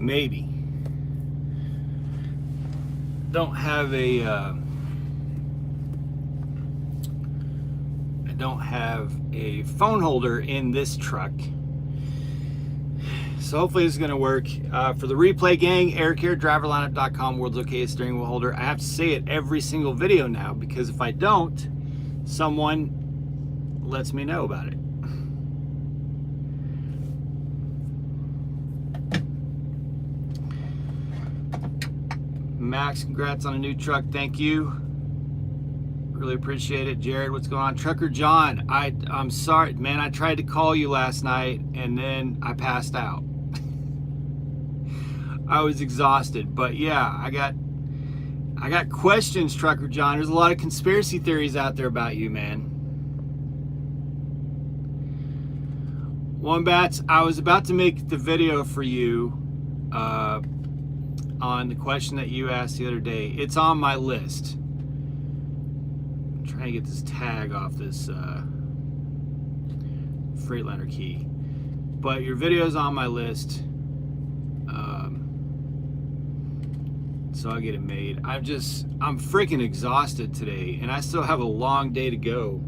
Maybe. Don't have a I don't have a phone holder in this truck, so hopefully this is going to work. For the replay gang, Eric here, driverlineup.com, world's okayest steering wheel holder. I have to say it every single video now, because if I don't, someone lets me know about it. Max, congrats on a new truck. Thank you. Really appreciate it. Jared, what's going on? Trucker John, I'm sorry, man. I tried to call you last night and then I passed out. I was exhausted, but yeah, I got questions, Trucker John. There's a lot of conspiracy theories out there about you, man. Wombats, I was about to make the video for you on the question that you asked the other day. It's on my list. I'm trying to get this tag off this Freightliner key. But your video's on my list. So I'll get it made. I'm freaking exhausted today, and I still have a long day to go.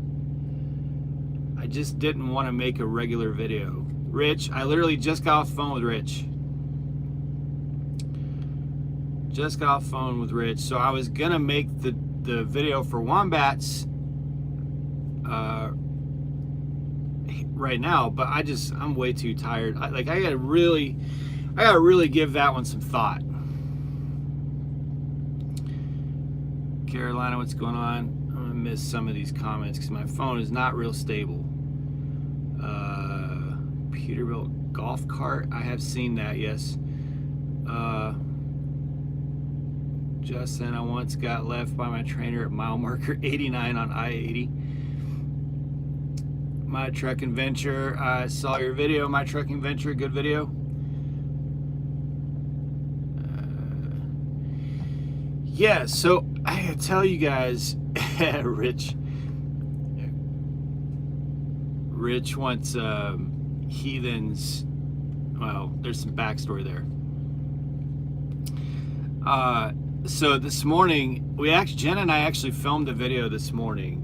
I just didn't want to make a regular video. Rich, I literally just got off the phone with Rich. Just got off the phone with Rich. So I was gonna make the video for Wombats right now, but I'm way too tired. I gotta really give that one some thought. Carolina, what's going on? I'm gonna miss some of these comments because my phone is not real stable. Peterbilt golf cart, I have seen that, yes. Justin, I once got left by my trainer at mile marker 89 on I-80. My Trucking Venture, I saw your video, My Trucking Venture, good video. Yeah, so I gotta tell you guys, Rich wants heathens. Well, there's some backstory there. So this morning, Jen and I actually filmed a video this morning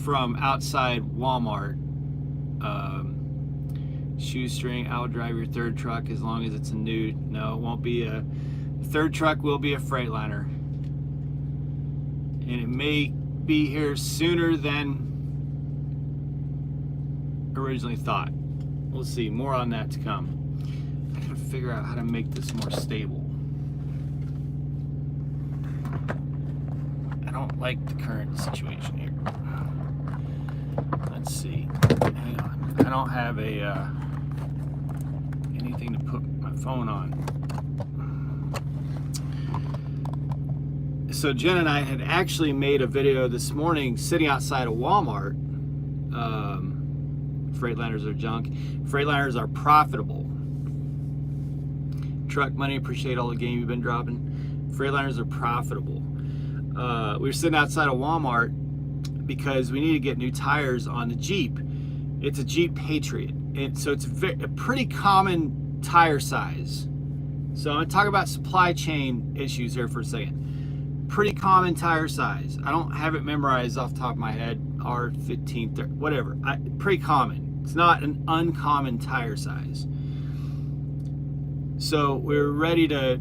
from outside Walmart. Shoestring, I'll drive your third truck as long as it's a new. No, it won't be a third truck. Will be a Freightliner, and it may be here sooner than originally thought. We'll see. More on that to come. I gotta figure out how to make this more stable. I don't like the current situation here. Let's see. Hang on. I don't have a anything to put my phone on. So Jen and I had actually made a video this morning sitting outside of Walmart. Freightliners are junk. Freightliners are profitable. Truck money, appreciate all the game you've been dropping. Freightliners are profitable. We were sitting outside of Walmart because we need to get new tires on the Jeep. It's a Jeep Patriot, and so it's a pretty common tire size. So I'm gonna talk about supply chain issues here for a second. Pretty common tire size. I don't have it memorized off the top of my head. R15, whatever. Pretty common. It's not an uncommon tire size. So we're ready to.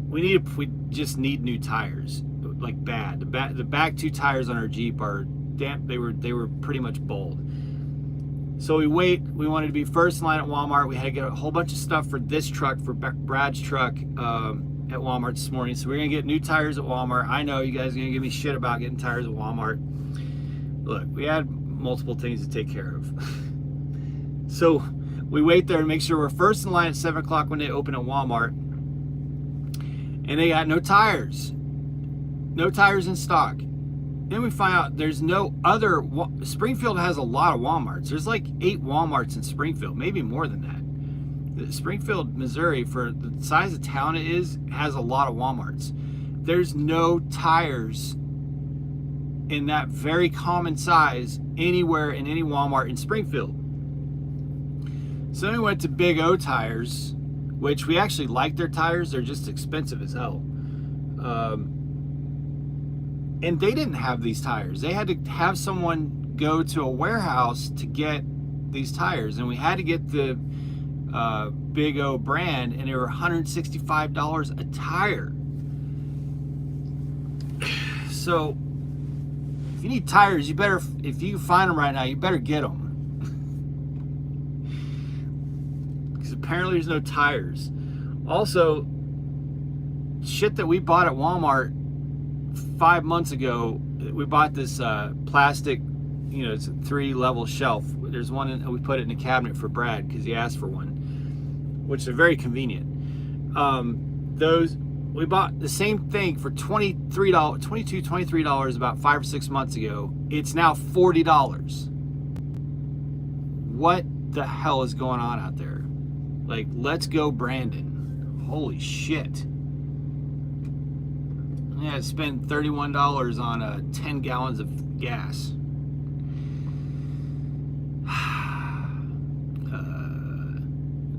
We just need new tires, like bad. The back two tires on our Jeep are damp. They were pretty much bald. So we wanted to be first in line at Walmart. We had to get a whole bunch of stuff for this truck, for Brad's truck, at Walmart this morning. So we're gonna get new tires at Walmart. I know you guys are gonna give me shit about getting tires at Walmart. Look, we had multiple things to take care of. So we wait there to make sure we're first in line at 7 o'clock when they open at Walmart. And they got no tires. No tires in stock. Then we find out there's no other. Springfield has a lot of Walmarts. There's like 8 Walmarts in Springfield, maybe more than that. Springfield, Missouri, for the size of town it is, has a lot of Walmarts. There's no tires in that very common size anywhere in any Walmart in Springfield. So then we went to Big O Tires which we actually like their tires. They're just expensive as hell. And they didn't have these tires. They had to have someone go to a warehouse to get these tires, and we had to get the Big O brand, and they were $165 a tire. So if you need tires, you better, if you can find them right now, you better get them. Because apparently there's no tires. Also, shit that we bought at Walmart 5 months ago, we bought this plastic, you know, it's a 3-level shelf. There's one we put it in a cabinet for Brad because he asked for one, which are very convenient. Those, we bought the same thing for $23 about 5 or 6 months ago. It's now $40. What the hell is going on out there? Like, let's go Brandon. Holy shit. Yeah, I spent $31 on 10 gallons of gas.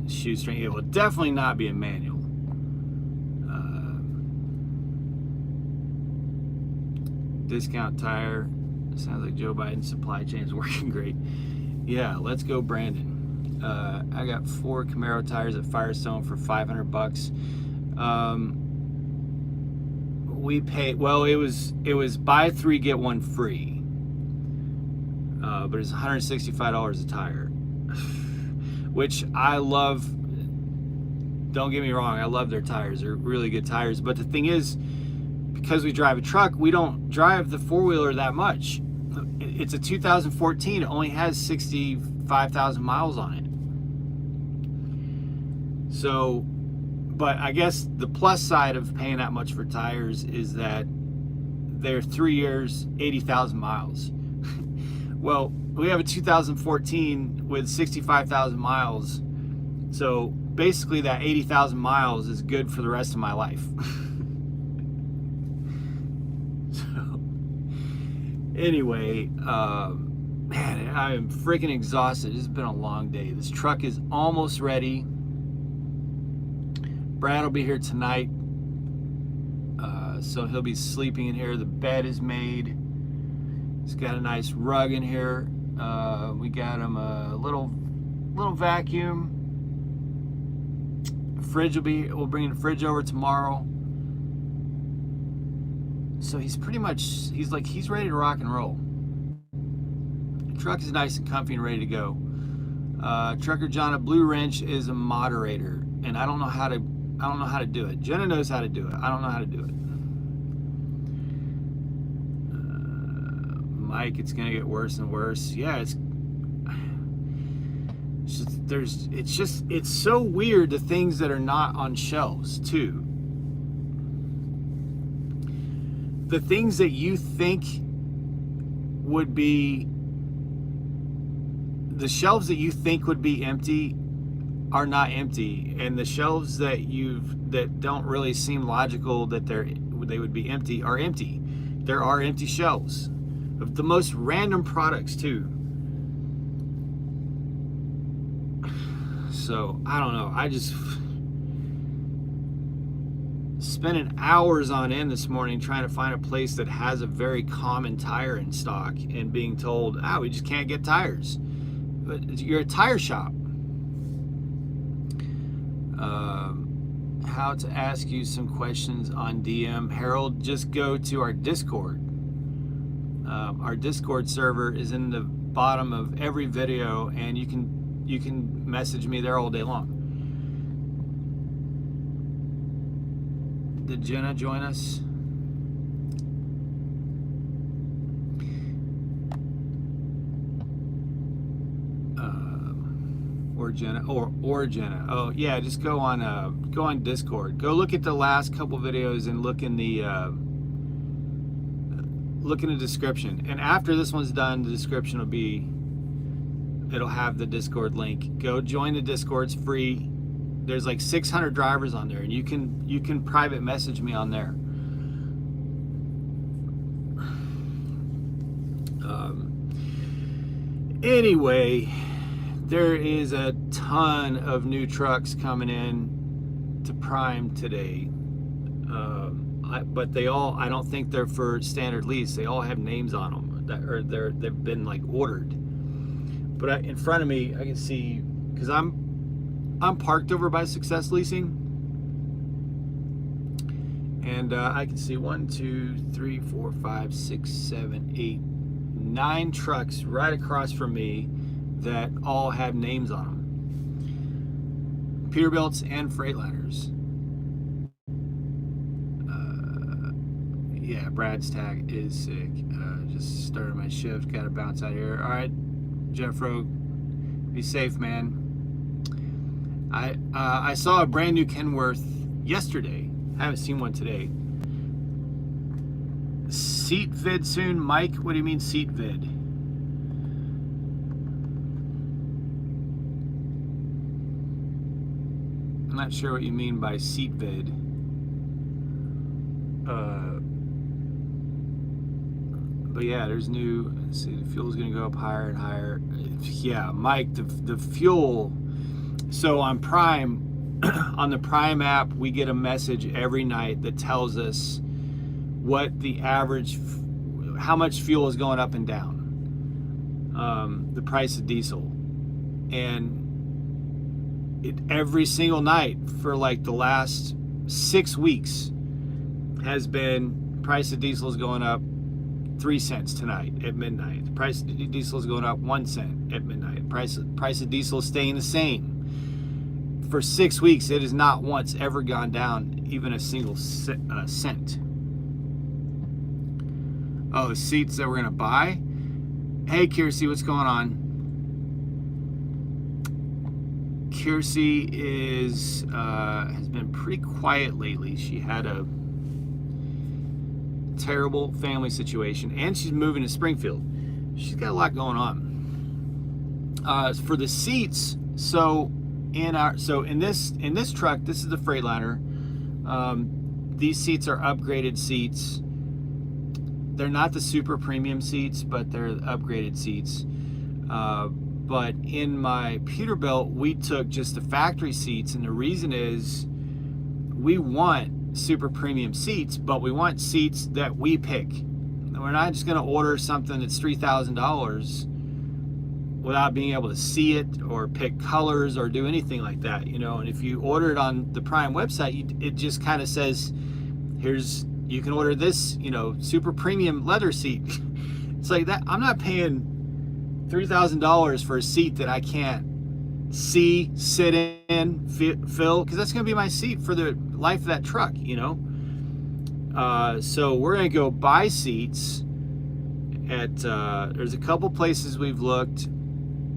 Shoestring. It will definitely not be a manual. Discount tire. Sounds like Joe Biden's supply chain is working great. Yeah, let's go Brandon. I got 4 Camaro tires at Firestone for $500. We paid, well, it was buy 3 get 1 free, but it's $165 a tire, which I love. Don't get me wrong, I love their tires. They're really good tires, but the thing is, because we drive a truck, we don't drive the 4-wheeler that much. It's a 2014, it only has 65,000 miles on it. So, but I guess the plus side of paying that much for tires is that they're 3 years, 80,000 miles. Well, we have a 2014 with 65,000 miles. So basically that 80,000 miles is good for the rest of my life. So anyway, man, I am freaking exhausted. It's been a long day. This truck is almost ready. Brad will be here tonight, so he'll be sleeping in here. The bed is made. It's got a nice rug in here. We got him a little vacuum. The fridge we'll bring the fridge over tomorrow. So he's pretty much, he's ready to rock and roll. The truck is nice and comfy and ready to go. Trucker John, a blue wrench is a moderator, and I don't know how to do it. Jenna knows how to do it. I don't know how to do it. Mike, it's gonna get worse and worse. Yeah, it's so weird, the things that are not on shelves too. The things that you think would be, the shelves that you think would be empty are not empty, and the shelves that don't really seem logical that they would be empty are empty. There are empty shelves of the most random products too. So I don't know. I just spending hours on end this morning trying to find a place that has a very common tire in stock, and being told, we just can't get tires. But you're a tire shop. How to ask you some questions on DM. Harold, just go to our Discord. Our Discord server is in the bottom of every video, and you can message me there all day long. Did Jenna join us? Or Jenna, or Jenna. Oh yeah, just go on Discord. Go look at the last couple videos and look in the description. And after this one's done, the description it'll have the Discord link. Go join the Discord. It's free. There's like 600 drivers on there, and you can private message me on there. Anyway, there is a ton of new trucks coming in. to Prime today. But I don't think they're for standard lease. They all have names on them they've been like ordered. But in front of me, I can see, because I'm parked over by Success Leasing, and I can see 1, 2, 3, 4, 5, 6, 7, 8, 9 trucks right across from me that all have names on them. Peterbilts and Freightliners. Yeah, Brad's tag is sick. Just started my shift. Got to bounce out here. All right, Jeffro, be safe, man. I saw a brand new Kenworth yesterday. I haven't seen one today. Seat vid soon, Mike. What do you mean seat vid? I'm not sure what you mean by seat vid. But yeah, there's new. Let's see, the fuel's gonna go up higher and higher. Yeah, Mike, the fuel. So on Prime, on the Prime app, we get a message every night that tells us what the average, how much fuel is going up and down, the price of diesel, and every single night for like the last 6 weeks has been price of diesel is going up 3 cents tonight at midnight. The price of diesel is going up 1 cent at midnight. Price of diesel is staying the same. For 6 weeks, it has not once ever gone down even a single cent. Oh, the seats that we're gonna buy? Hey, Kiersey, what's going on? Kiersey has been pretty quiet lately. She had a terrible family situation, and she's moving to Springfield. She's got a lot going on. For the seats, so in this truck, this is the Freightliner. These seats are upgraded seats. They're not the super premium seats, but they're upgraded seats. But in my Peterbilt, we took just the factory seats, and the reason is we want super premium seats, but we want seats that we pick. We're not just going to order something that's $3,000 without being able to see it or pick colors or do anything like that, you know. And if you order it on the Prime website, it just kind of says, you can order this, you know, super premium leather seat. It's like that. I'm not paying $3,000 for a seat that I can't see, sit in, fill, because that's going to be my seat for the life of that truck, you know. So we're going to go buy seats at there's a couple places we've looked.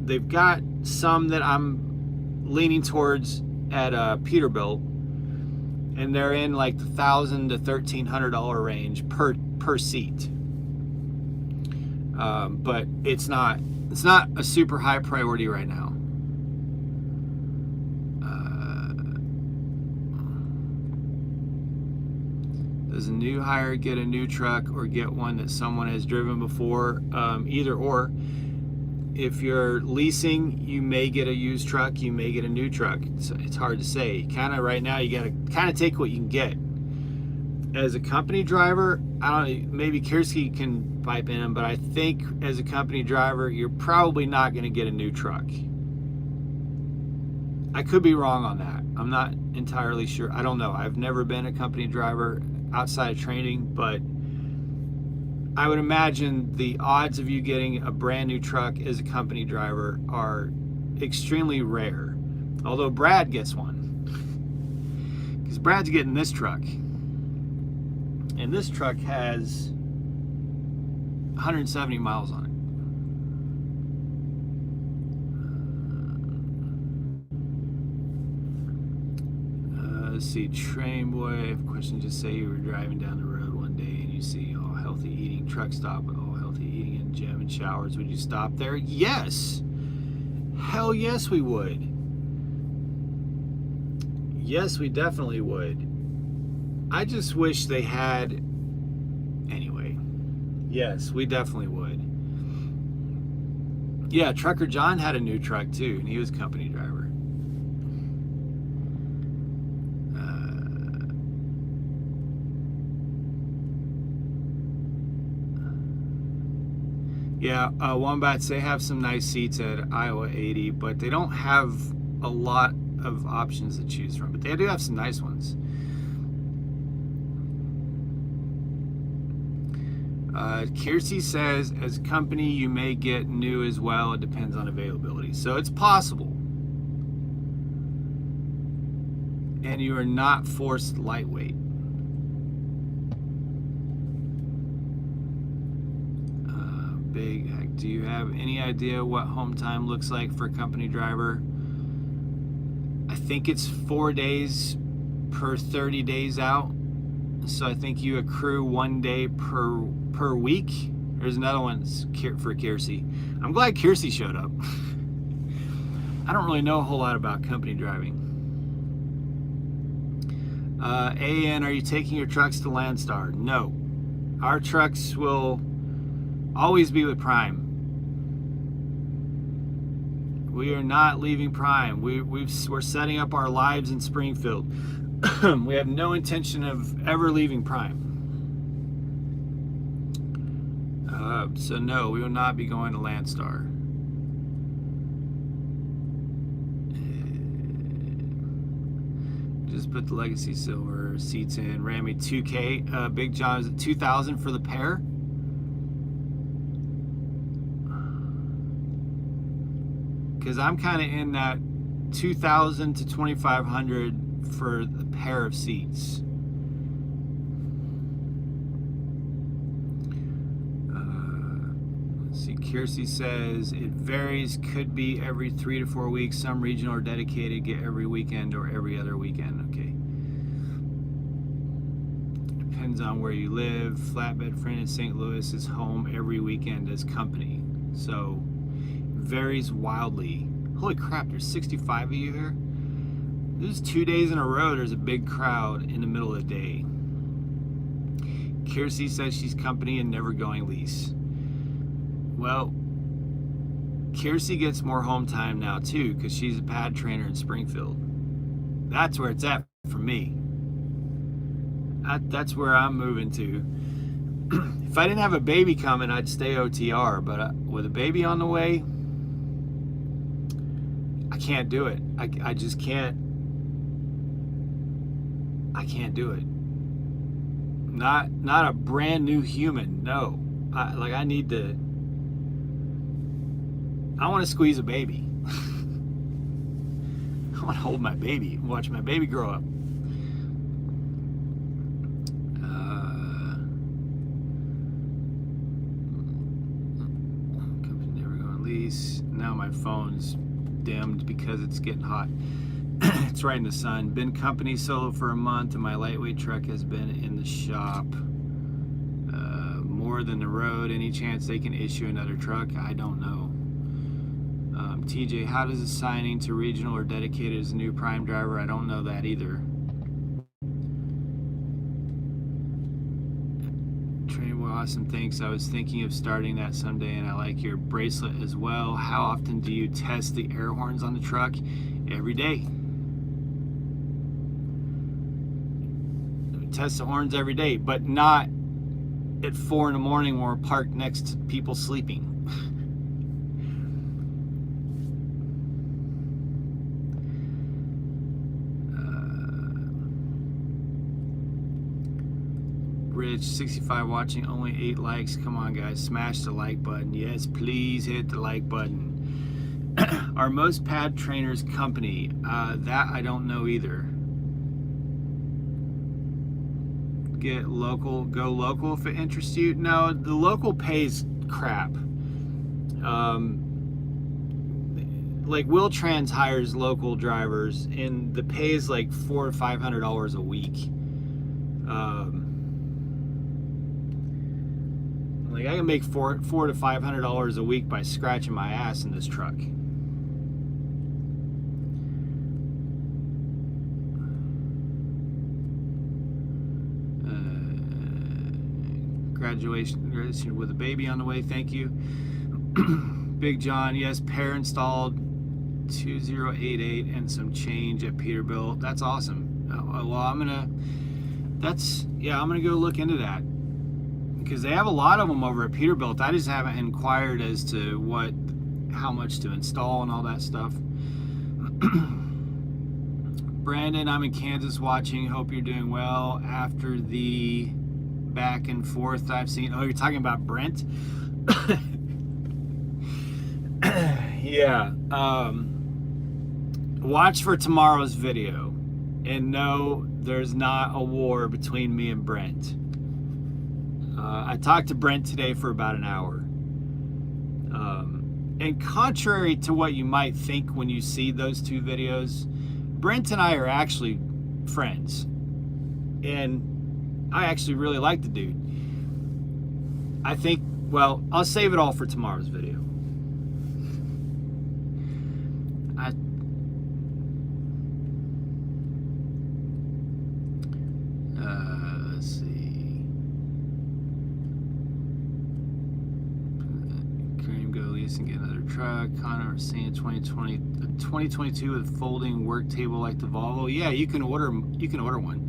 They've got some that I'm leaning towards at Peterbilt, and they're in like the $1,000 to $1,300 range per seat. But it's not a super high priority right now. Does a new hire get a new truck or get one that someone has driven before? Either or. If you're leasing, you may get a used truck, you may get a new truck. It's hard to say. Kind of right now, you got to kind of take what you can get. As a company driver, I don't know, maybe Kiersey can pipe in, but I think as a company driver, you're probably not going to get a new truck. I could be wrong on that. I'm not entirely sure. I don't know. I've never been a company driver outside of training, but I would imagine the odds of you getting a brand new truck as a company driver are extremely rare. Although Brad gets one, because Brad's getting this truck, and this truck has 170 miles on it. Let's see, Train Boy, question, just say you were driving down the road one day and you see all healthy eating truck stop with all healthy eating and gym and showers. Would you stop there? Yes. Hell yes, we would. Yes, we definitely would. I just wish they had. Anyway, yes, we definitely would. Yeah, Trucker John had a new truck too, and he was a company driver. Yeah, Wombats, they have some nice seats at Iowa 80, but they don't have a lot of options to choose from. But they do have some nice ones. Kiersey says, as a company, you may get new as well. It depends on availability. So it's possible. And you are not forced lightweight. Big, do you have any idea what home time looks like for a company driver? I think it's 4 days per 30 days out. So I think you accrue 1 day per week. There's another one for Kiersey. I'm glad Kiersey showed up. I don't really know a whole lot about company driving. AN, are you taking your trucks to Landstar? No. Our trucks will always be with Prime. We are not leaving Prime. We're setting up our lives in Springfield. We have no intention of ever leaving Prime. So no, we will not be going to Landstar. Just put the Legacy Silver seats in. Ran me 2K. Big John is at 2,000 for the pair. Because I'm kind of in that 2,000 to 2,500 for the pair of seats. Let's see, Kiersey says it varies, could be every 3 to 4 weeks. Some regional are dedicated, get every weekend or every other weekend. Okay. Depends on where you live. Flatbed friend in St. Louis is home every weekend as company. So varies wildly. Holy crap, there's 65 of you here. There's 2 days in a row, there's a big crowd in the middle of the day. Kiersey says she's company and never going lease. Well, Kiersey gets more home time now too, because she's a pad trainer in Springfield. That's where it's at for me. That's where I'm moving to. If I didn't have a baby coming, I'd stay OTR, but with a baby on the way, I can't do it. I just can't. I can't do it. Not a brand new human. No. I need to. I want to squeeze a baby. I want to hold my baby and watch my baby grow up. Company never going lease. Now my phone's dimmed because it's getting hot. It's right in the sun. Been company solo for a month and my lightweight truck has been in the shop more than the road. Any chance they can issue another truck? I don't know. TJ, how does assigning to regional or dedicated as a new Prime driver? I don't know that either. Train well, awesome, thanks. I was thinking of starting that someday and I like your bracelet as well. How often do you test the air horns on the truck? Every day. Test the horns every day, but not at 4 in the morning when we're parked next to people sleeping. Rich 65 watching, only 8 likes. Come on guys, smash the like button. Yes, please hit the like button. Are most pad trainers company? That I don't know either. Get local, go local if it interests you. No, the local pays crap. Like Wiltrans hires local drivers and the pay is like $400 to $500 a week. Like I can make $400 to $500 a week by scratching my ass in this truck. Graduation with a baby on the way, thank you. Big John, yes, pair installed 2088 and some change at Peterbilt. That's awesome. Well, I'm gonna go look into that. because they have a lot of them over at Peterbilt. I just haven't inquired as to how much to install and all that stuff. Brandon, I'm in Kansas watching. Hope you're doing well after the back and forth I've seen. Oh, you're talking about Brent? Yeah. Watch for tomorrow's video. And no, there's not a war between me and Brent. I talked to Brent today for about an hour. And contrary to what you might think when you see those two videos, Brent and I are actually friends. And I actually really like the dude. I think, well, I'll save it all for tomorrow's video. Let's see. Kareem, go lease and get another truck. Connor, seeing 2022 with folding work table like the Volvo. Yeah, you can order one.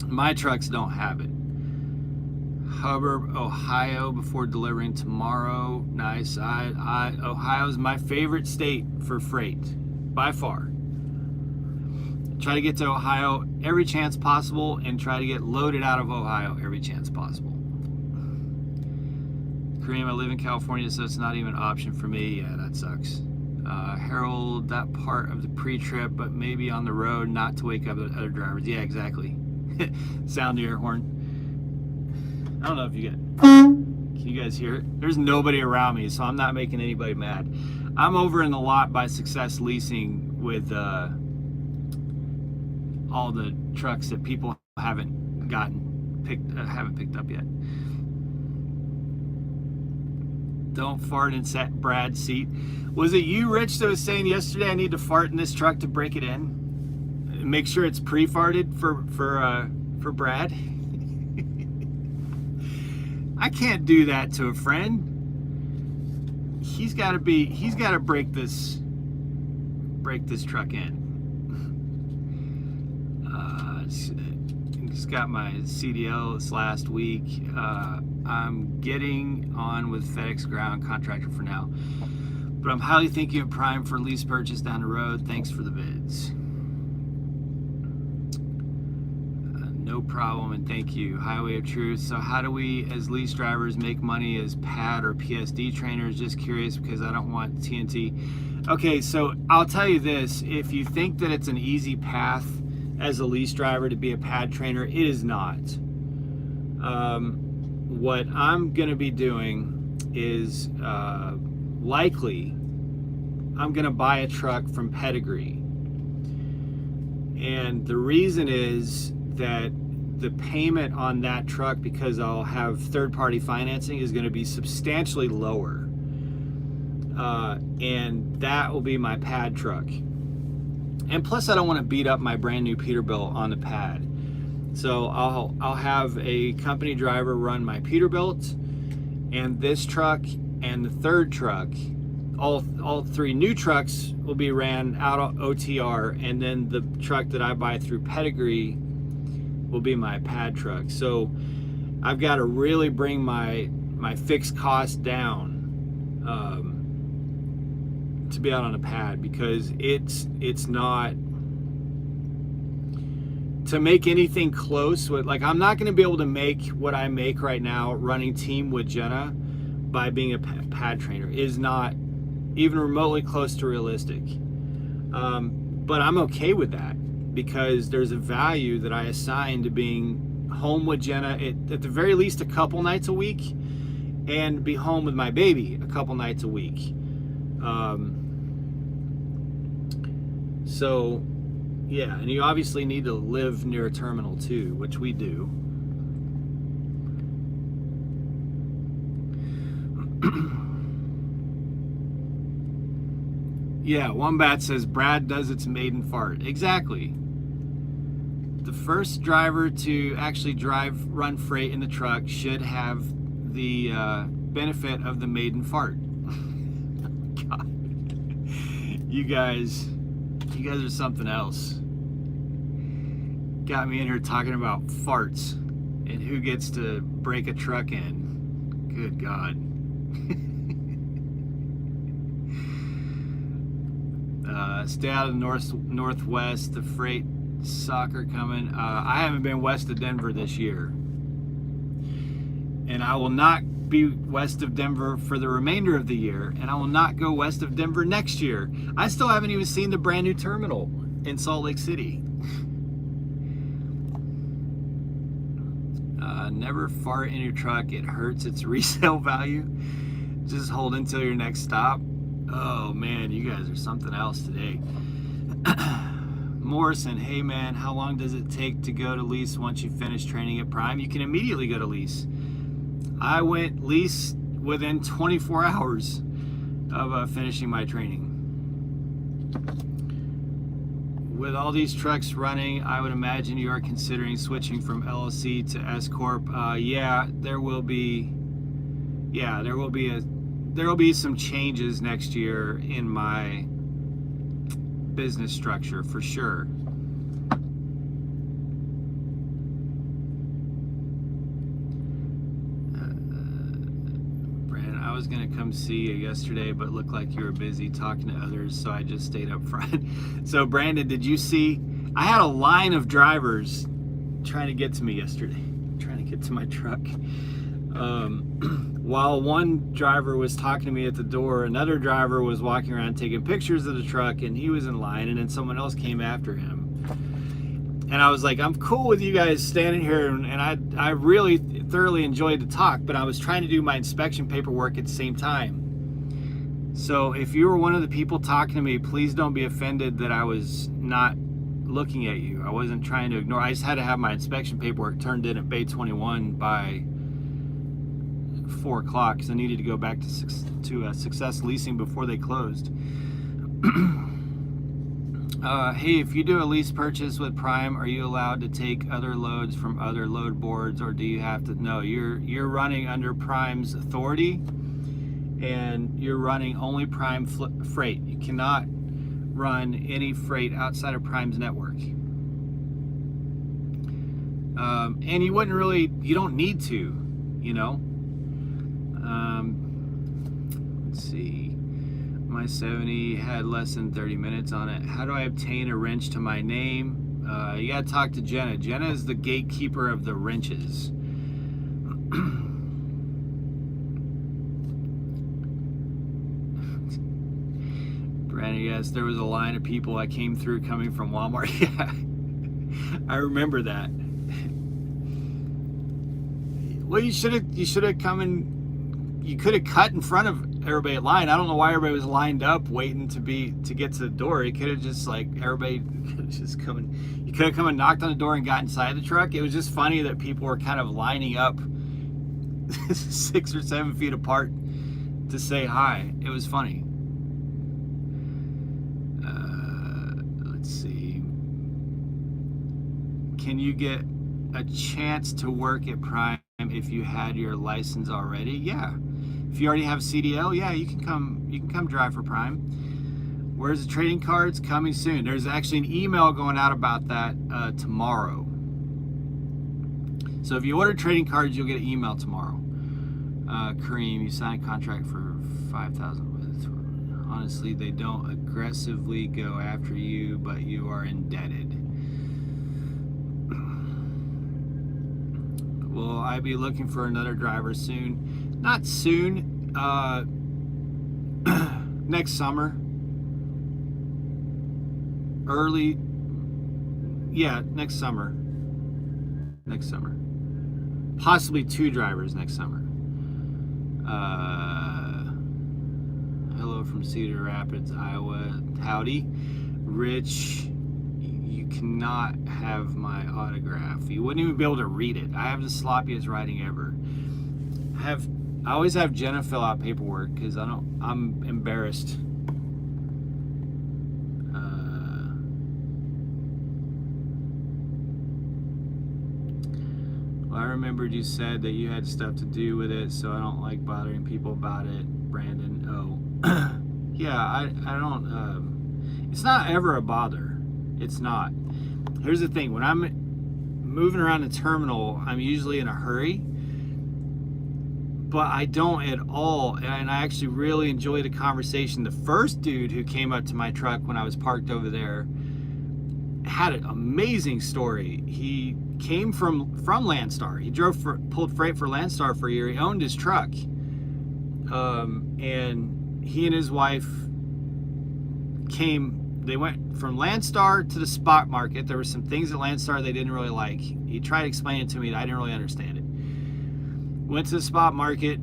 My trucks don't have it. Hubbard, Ohio, before delivering tomorrow. Nice. Ohio's my favorite state for freight, by far. Try to get to Ohio every chance possible and try to get loaded out of Ohio every chance possible. Kareem, I live in California, so it's not even an option for me. Yeah, that sucks. Harold, that part of the pre-trip, but maybe on the road, not to wake up other drivers. Yeah, exactly. Sound the air horn. I don't know if can you guys hear it? There's nobody around me, so I'm not making anybody mad. I'm over in the lot by Success Leasing with all the trucks that people haven't picked up yet. Don't fart in Brad's seat. Was it you, Rich, that was saying yesterday I need to fart in this truck to break it in? Make sure it's pre-farted for Brad. I can't do that to a friend. He's got to break this truck in. Just got my CDL this last week. I'm getting on with FedEx Ground Contractor for now, but I'm highly thinking of Prime for lease purchase down the road. Thanks for the vids. No problem, and thank you. Highway of Truth. So how do we as lease drivers make money as PAD or PSD trainers? Just curious because I don't want TNT. Okay, so I'll tell you this. If you think that it's an easy path as a lease driver to be a PAD trainer, it is not. What I'm going to be doing is likely I'm going to buy a truck from Pedigree. And the reason is that the payment on that truck, because I'll have third-party financing, is going to be substantially lower. And that will be my PAD truck. And plus I don't want to beat up my brand new Peterbilt on the pad. So I'll have a company driver run my Peterbilt and this truck and the third truck. All three new trucks will be ran out of OTR, and then the truck that I buy through Pedigree will be my pad truck. So I've got to really bring my fixed cost down to be out on a pad, because it's not to make anything close with, like, I'm not going to be able to make what I make right now running team with Jenna by being a pad trainer. Is not even remotely close to realistic. But I'm okay with that, because there's a value that I assign to being home with Jenna at the very least a couple nights a week, and be home with my baby a couple nights a week. So yeah, and you obviously need to live near a terminal too, which we do. Yeah, Wombat says Brad does its maiden fart. Exactly. The first driver to actually run freight in the truck should have the benefit of the maiden fart. God. You guys are something else. Got me in here talking about farts. and who gets to break a truck in. Good God. Stay out of the northwest. The freight soccer coming. I haven't been west of Denver this year, and I will not be west of Denver for the remainder of the year, and I will not go west of Denver next year. I still haven't even seen the brand new terminal in Salt Lake City. Never fart in your truck. It hurts its resale value. Just hold until your next stop. Oh man, you guys are something else today. Morrison, hey man, how long does it take to go to lease once you finish training at Prime? You can immediately go to lease. I went lease within 24 hours of finishing my training. With all these trucks running, I would imagine you are considering switching from LLC to S Corp. Yeah, there will be some changes next year in my business structure for sure. Brandon, I was gonna come see you yesterday, but looked like you were busy talking to others, so I just stayed up front. So Brandon, did you see? I had a line of drivers trying to get to me yesterday, trying to get to my truck. While one driver was talking to me at the door, another driver was walking around taking pictures of the truck, and he was in line, and then someone else came after him. And I was like, I'm cool with you guys standing here, and I really thoroughly enjoyed the talk, but I was trying to do my inspection paperwork at the same time. So if you were one of the people talking to me, please don't be offended that I was not looking at you. I wasn't trying to ignore. I just had to have my inspection paperwork turned in at Bay 21 by 4 o'clock because I needed to go back to Success Leasing before they closed. Hey, if you do a lease purchase with Prime, are you allowed to take other loads from other load boards, or do you have to? No, you're running under Prime's authority, and you're running only Prime freight. You cannot run any freight outside of Prime's network. And you don't need to, you know. Let's see. My 70 had less than 30 minutes on it. How do I obtain a wrench to my name? You gotta talk to Jenna. Jenna is the gatekeeper of the wrenches. Brandon, yes, there was a line of people I came through coming from Walmart. Yeah, I remember that. Well, you should have come in. You could have cut in front of everybody at line. I don't know why everybody was lined up waiting to get to the door. You could have just everybody could have just come in. You could have come and knocked on the door and got inside the truck. It was just funny that people were kind of lining up 6 or 7 feet apart to say hi. It was funny. Let's see. Can you get a chance to work at Prime if you had your license already? Yeah. If you already have CDL, yeah, you can come drive for Prime. Where's the trading cards? Coming soon. There's actually an email going out about that tomorrow. So if you order trading cards, you'll get an email tomorrow. Kareem, you signed a contract for 5,000 with. Honestly, they don't aggressively go after you, but you are indebted. Will I be looking for another driver soon? Not soon. Next summer. Early. Yeah, next summer. Next summer. Possibly 2 drivers next summer. Hello from Cedar Rapids, Iowa. Howdy. Rich, you cannot have my autograph. You wouldn't even be able to read it. I have the sloppiest writing ever. I always have Jenna fill out paperwork because I'm embarrassed. Well, I remembered you said that you had stuff to do with it, so I don't like bothering people about it, Brandon. Oh, yeah, I don't, it's not ever a bother. It's not. Here's the thing, when I'm moving around the terminal, I'm usually in a hurry, but I don't at all. And I actually really enjoyed the conversation. The first dude who came up to my truck when I was parked over there had an amazing story. He came from Landstar. He pulled freight for Landstar for a year. He owned his truck, and he and his wife they went from Landstar to the spot market. There were some things at Landstar they didn't really like. He tried to explain it to me, and I didn't really understand it. Went to the spot market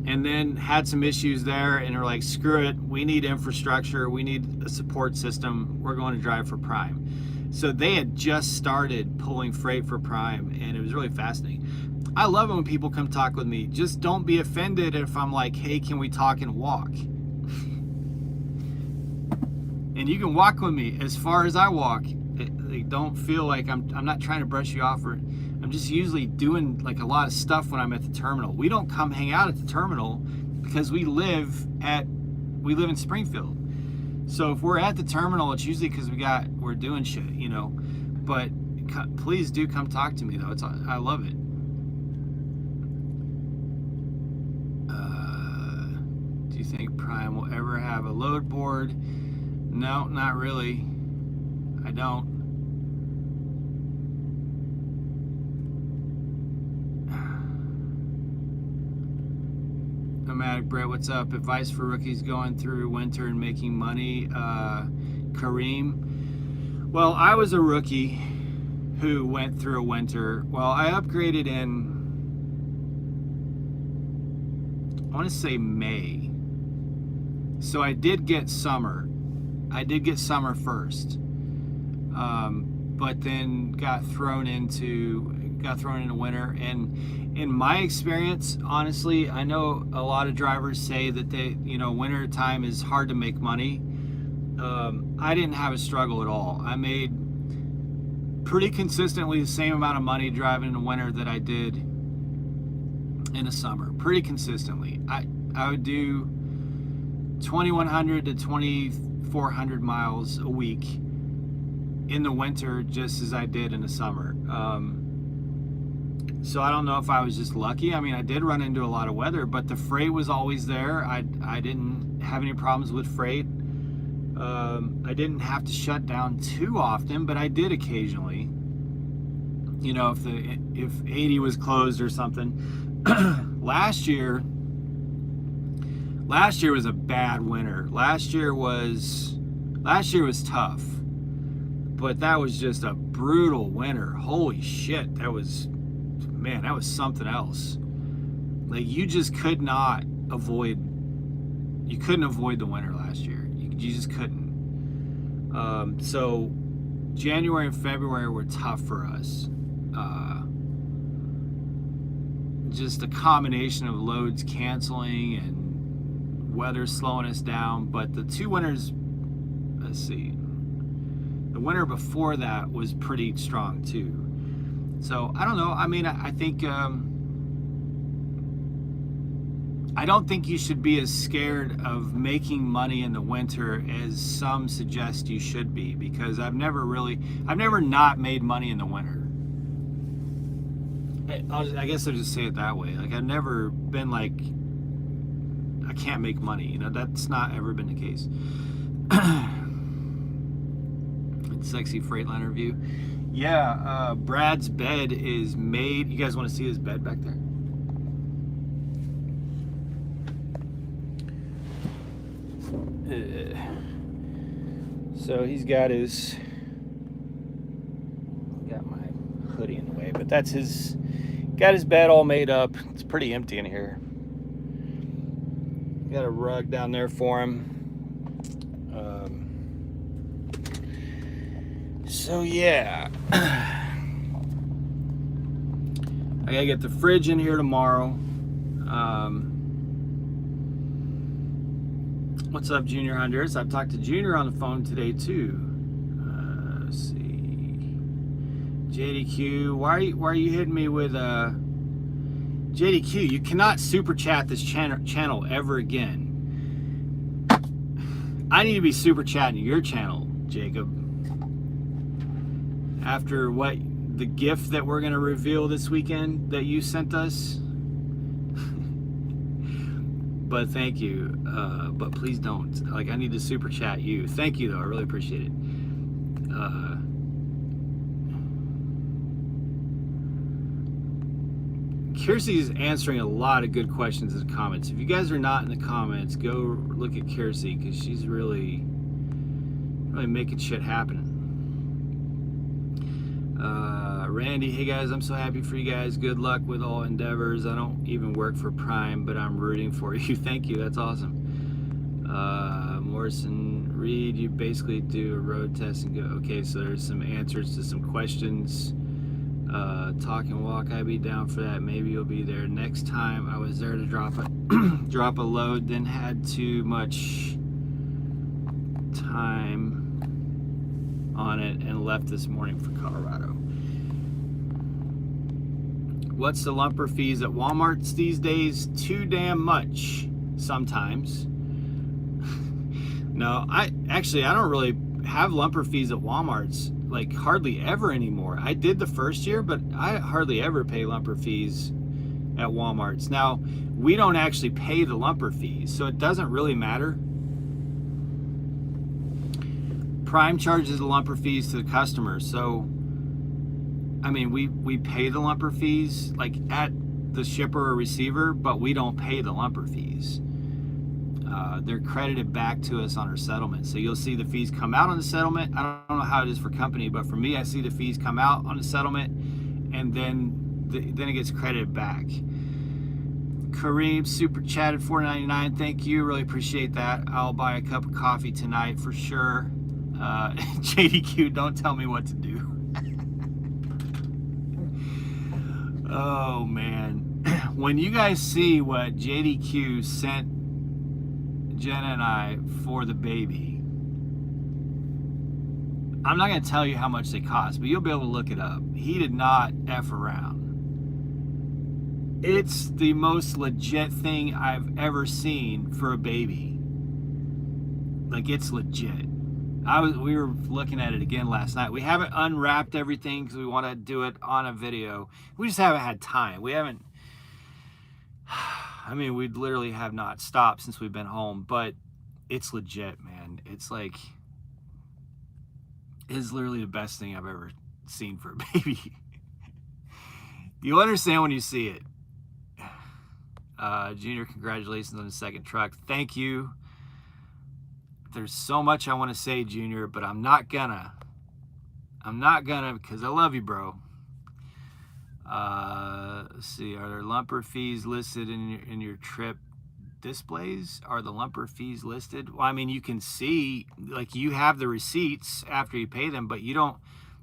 and then had some issues there, and are like, screw it, we need infrastructure, we need a support system, we're going to drive for Prime. So they had just started pulling freight for Prime, and it was really fascinating. I love it when people come talk with me. Just don't be offended if I'm like, hey, can we talk and walk? And you can walk with me as far as I walk. Don't feel like I'm not trying to brush you off, or I'm just usually doing like a lot of stuff when I'm at the terminal. We don't come hang out at the terminal because we live in Springfield. So if we're at the terminal, it's usually because we're doing shit, you know. But please do come talk to me though. I love it. Do you think Prime will ever have a load board? No, not really. I don't. Nomadic Brett, what's up? Advice for rookies going through winter and making money. Kareem. Well, I was a rookie who went through a winter. Well, I upgraded in, I want to say May. So I did get summer. I did get summer first, but then got thrown into winter. And in my experience, honestly, I know a lot of drivers say that winter time is hard to make money. I didn't have a struggle at all. I made pretty consistently the same amount of money driving in the winter that I did in the summer. Pretty consistently. I would do 2,100 to 2,400 miles a week in the winter, just as I did in the summer. So I don't know if I was just lucky. I mean, I did run into a lot of weather, but the freight was always there. I didn't have any problems with freight. I didn't have to shut down too often, but I did occasionally. You know, if 80 was closed or something. Last year was a bad winter. Last year was tough, but that was just a brutal winter. Holy shit, that was something else. Like, you just couldn't avoid the winter last year. You just couldn't. So January and February were tough for us. Just a combination of loads canceling and weather slowing us down. But the two winters, let's see, the winter before that was pretty strong too. So I don't know. I mean, I think I don't think you should be as scared of making money in the winter as some suggest you should be, because I've never not made money in the winter. I guess I'll just say it that way. Like, I've never been like, I can't make money. You know, that's not ever been the case. Sexy Freightliner view. Yeah, Brad's bed is made. You guys want to see his bed back there? So he's got my hoodie in the way, but that's got his bed all made up. It's pretty empty in here. Got a rug down there for him. So yeah, I gotta get the fridge in here tomorrow. What's up, Junior Honduras? I've talked to Junior on the phone today too. Let's see, JDQ. Why are you hitting me with JDQ? You cannot super chat this channel ever again. I need to be super chatting your channel, Jacob. after what the gift that we're going to reveal this weekend that you sent us. But thank you. But please don't. Like, I need to super chat you. Thank you, though. I really appreciate it. Kiersey's answering a lot of good questions in the comments. If you guys are not in the comments, go look at Kiersey, because she's really making shit happen. Randy, hey guys, I'm so happy for you guys. Good luck with all endeavors. I don't even work for Prime, but I'm rooting for you. Thank you. That's awesome. Morrison, Reed, you basically do a road test and go. Okay, so there's some answers to some questions. Talk and walk, I'd be down for that. Maybe you'll be there next time. I was there to drop a load, then had too much time on it and left this morning for Colorado. What's the lumper fees at Walmart's these days? Too damn much sometimes. No, I don't really have lumper fees at Walmart's, like, hardly ever anymore. I did the first year, but I hardly ever pay lumper fees at Walmart's. Now, we don't actually pay the lumper fees, so it doesn't really matter. Prime charges the lumper fees to the customer, so I mean, we pay the lumper fees like at the shipper or receiver, but we don't pay the lumper fees. They're credited back to us on our settlement. So you'll see the fees come out on the settlement. I don't know how it is for company, but for me, I see the fees come out on the settlement, and then it gets credited back. Kareem super chatted $4.99. Thank you, really appreciate that. I'll buy a cup of coffee tonight for sure. JDQ, don't tell me what to do. Oh man, when you guys see what JDQ sent Jenna and I for the baby, I'm not going to tell you how much they cost, but you'll be able to look it up. He did not F around. It's the most legit thing I've ever seen for a baby. Like, it's legit. We were looking at it again last night. We haven't unwrapped everything because we want to do it on a video. We just haven't had time. We haven't, I mean, we literally have not stopped since we've been home, but it's legit, man. It's like, it's literally the best thing I've ever seen for a baby. You'll understand when you see it. Junior, congratulations on the second truck. Thank you. There's so much I want to say, Junior, but I'm not gonna because I love you, bro. Let's see, are there lumper fees listed in your trip displays? Are the lumper fees listed? Well, I mean, you can see, like, you have the receipts after you pay them, but you don't,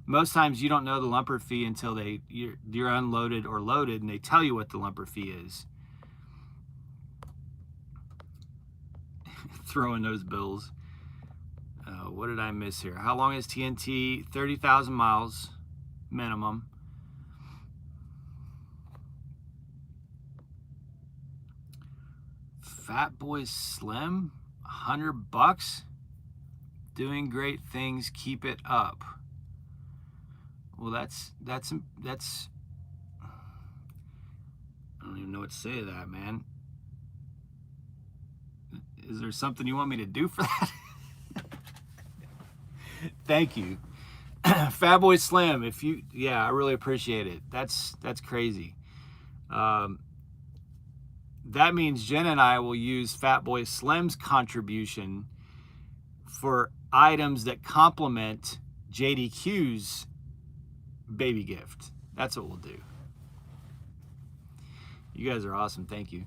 most times you don't know the lumper fee until you're unloaded or loaded, and they tell you what the lumper fee is. Throwing those bills. What did I miss here? How long is TNT? 30,000 miles minimum. Fat Boy Slim, $100. Doing great things. Keep it up. Well, that's. I don't even know what to say to that, man. Is there something you want me to do for that? Thank you. Fat Boy Slim, if you, yeah, I really appreciate it. That's crazy. That means Jen and I will use Fat Boy Slim's contribution for items that complement JDQ's baby gift. That's what we'll do. You guys are awesome. Thank you.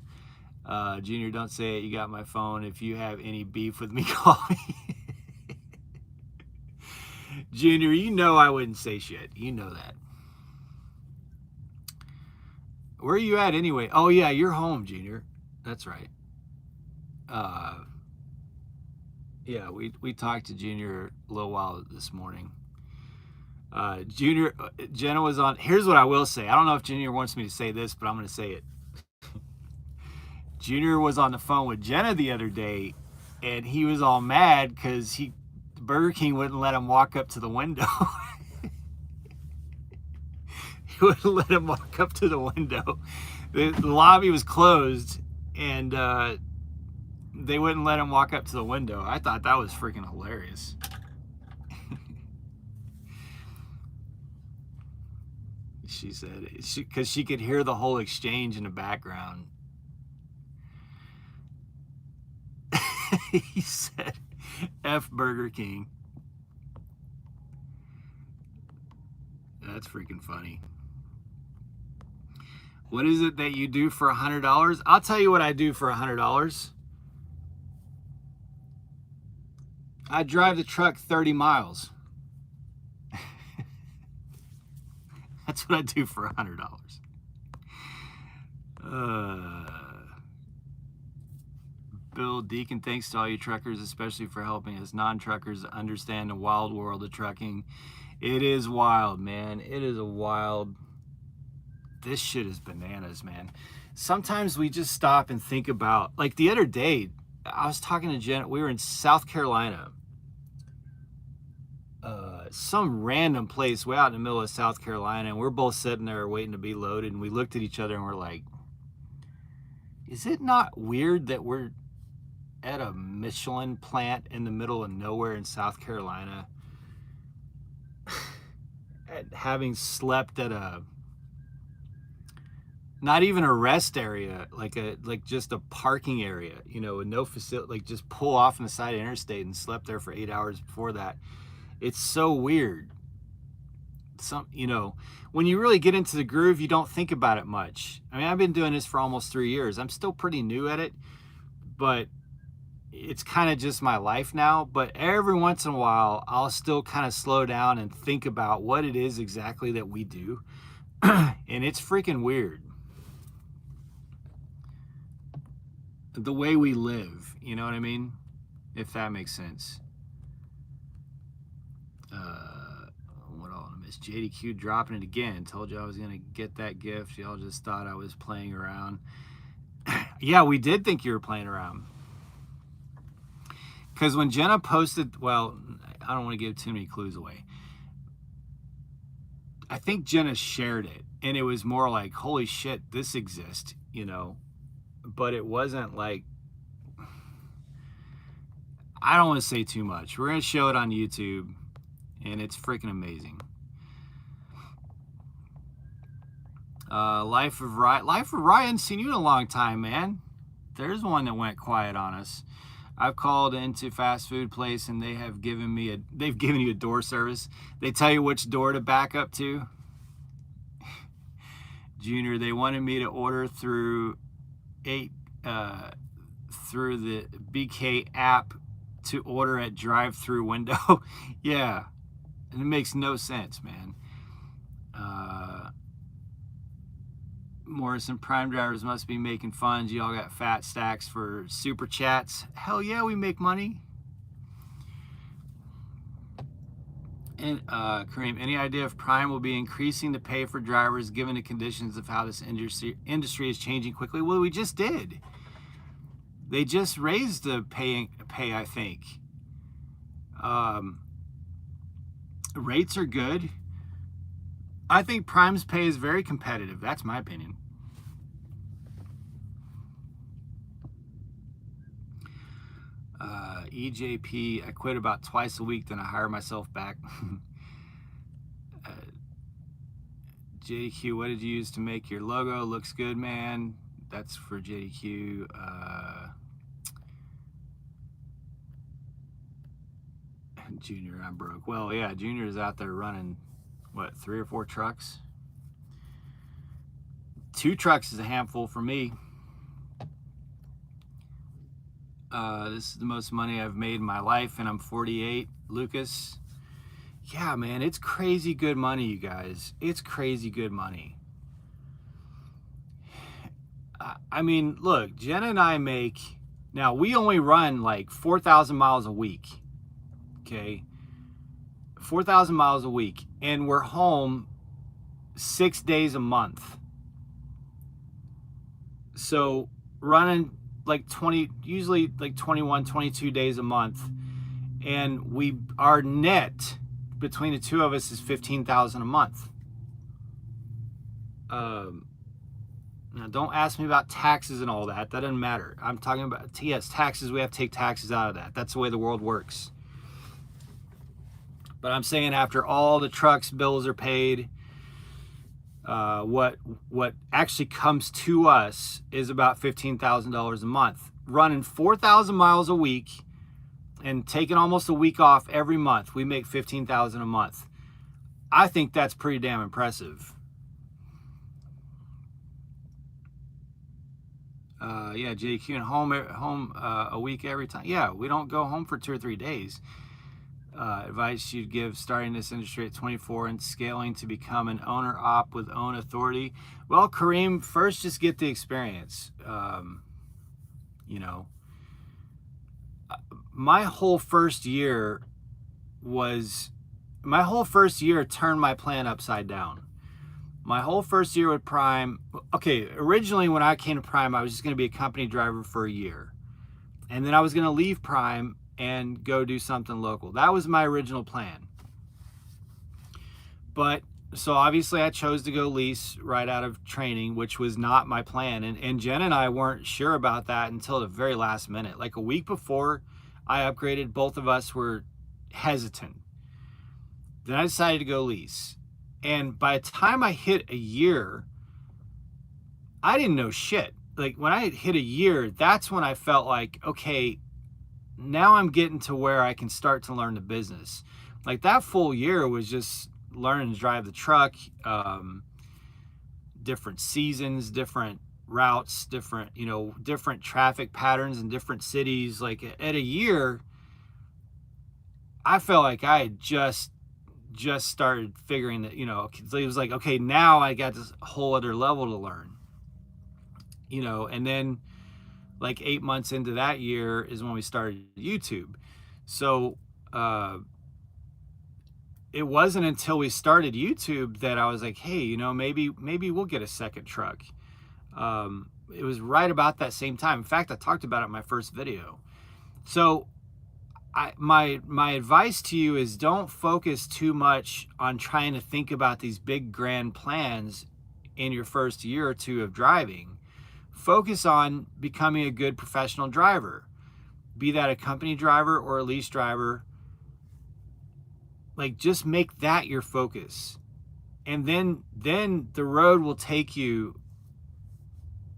Junior, don't say it. You got my phone. If you have any beef with me, call me. Junior, you know I wouldn't say shit. You know that. Where are you at anyway? Oh, yeah, you're home, Junior. That's right. Yeah, we talked to Junior a little while this morning. Junior, Jenna was on. Here's what I will say. I don't know if Junior wants me to say this, but I'm going to say it. Junior was on the phone with Jenna the other day, and he was all mad because Burger King wouldn't let him walk up to the window. He wouldn't let him walk up to the window. The lobby was closed, and they wouldn't let him walk up to the window. I thought that was freaking hilarious. She said, because she could hear the whole exchange in the background. He said, F Burger King. That's freaking funny. What is it that you do for $100? I'll tell you what I do for $100. I drive the truck 30 miles. That's what I do for $100. Bill Deacon, thanks to all you truckers, especially for helping us non-truckers understand the wild world of trucking. It is wild, man. It is a wild... This shit is bananas, man. Sometimes we just stop and think about... Like the other day, I was talking to Jen. We were in South Carolina. Some random place way out in the middle of South Carolina, and we're both sitting there waiting to be loaded, and we looked at each other and we're like, is it not weird that we're at a Michelin plant in the middle of nowhere in South Carolina, having slept at a, not even a rest area, like just a parking area, you know, with no facility, like just pull off on the side of the interstate and slept there for 8 hours before that. It's so weird. You know, when you really get into the groove, you don't think about it much. I mean, I've been doing this for almost 3 years. I'm still pretty new at it, but it's kind of just my life now. But every once in a while, I'll still kind of slow down and think about what it is exactly that we do. And it's freaking weird. The way we live, you know what I mean? If that makes sense. What all I missed? JDQ dropping it again. Told you I was gonna get that gift. Y'all just thought I was playing around. Yeah, we did think you were playing around. Because when Jenna posted, well, I don't want to give too many clues away. I think Jenna shared it, and it was more like, holy shit, this exists, you know. But it wasn't like, I don't want to say too much. We're going to show it on YouTube, and it's freaking amazing. Life of Ryan, seen you in a long time, man. There's one that went quiet on us. I've called into fast food place, and they have given me they've given you a door service. They tell you which door to back up to. Junior, they wanted me to order through the BK app to order at drive-through window. Yeah, and it makes no sense, man. Morrison, Prime drivers must be making funds. Y'all got fat stacks for super chats. Hell yeah, we make money. And Kareem, any idea if Prime will be increasing the pay for drivers given the conditions of how this industry is changing quickly? Well, we just did. They just raised the pay, I think. Rates are good. I think Prime's pay is very competitive. That's my opinion. EJP, I quit about twice a week, then I hire myself back. JDQ, what did you use to make your logo? Looks good, man. That's for JDQ. Junior, I'm broke. Well, yeah, Junior is out there running, what, 3 or 4 trucks? 2 trucks is a handful for me. This is the most money I've made in my life, and I'm 48. Lucas, yeah, man, it's crazy good money, you guys. It's crazy good money. I mean, look, Jenna and I make, now we only run like 4,000 miles a week, okay? 4,000 miles a week, and we're home 6 days a month. So running like 20, usually like 21, 22 days a month, and our net between the two of us is $15,000 a month. Now, don't ask me about taxes and all that. That doesn't matter. I'm talking about, yes, taxes. We have to take taxes out of that. That's the way the world works. But I'm saying after all the trucks bills are paid, what actually comes to us is about $15,000 a month. Running 4,000 miles a week and taking almost a week off every month, we make $15,000 a month. I think that's pretty damn impressive. Yeah, JQ, and home a week every time. Yeah, we don't go home for 2 or 3 days. Advice you'd give starting this industry at 24 and scaling to become an owner op with own authority? Well, Kareem, first just get the experience. You know, my whole first year turned my plan upside down. My whole first year with Prime, okay, originally when I came to Prime, I was just going to be a company driver for a year. And then I was going to leave Prime and go do something local. That was my original plan. But, so obviously I chose to go lease right out of training, which was not my plan. And Jen and I weren't sure about that until the very last minute. Like a week before I upgraded, both of us were hesitant. Then I decided to go lease. And by the time I hit a year, I didn't know shit. Like when I hit a year, that's when I felt like, okay, now I'm getting to where I can start to learn the business. Like that full year was just learning to drive the truck, different seasons, different routes, different traffic patterns in different cities. Like at a year, I felt like I had just started figuring that, it was like, okay, now I got this whole other level to learn, and then like 8 months into that year is when we started YouTube. So it wasn't until we started YouTube that I was like, hey, maybe we'll get a second truck. It was right about that same time. In fact, I talked about it in my first video. So my advice to you is don't focus too much on trying to think about these big grand plans in your first year or two of driving. Focus on becoming a good professional driver, be that a company driver or a lease driver. Like just make that your focus, and then the road will take you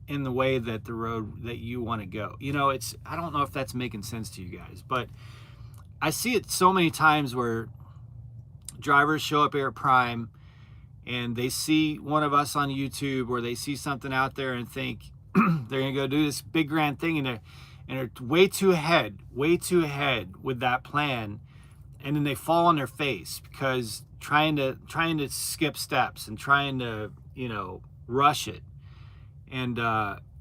in the way that the road that you want to go. I don't know if that's making sense to you guys, but I see it so many times where drivers show up here at Prime and they see one of us on YouTube or they see something out there and think they're going to go do this big grand thing, and they're way too ahead with that plan. And then they fall on their face because trying to skip steps and trying to, rush it. And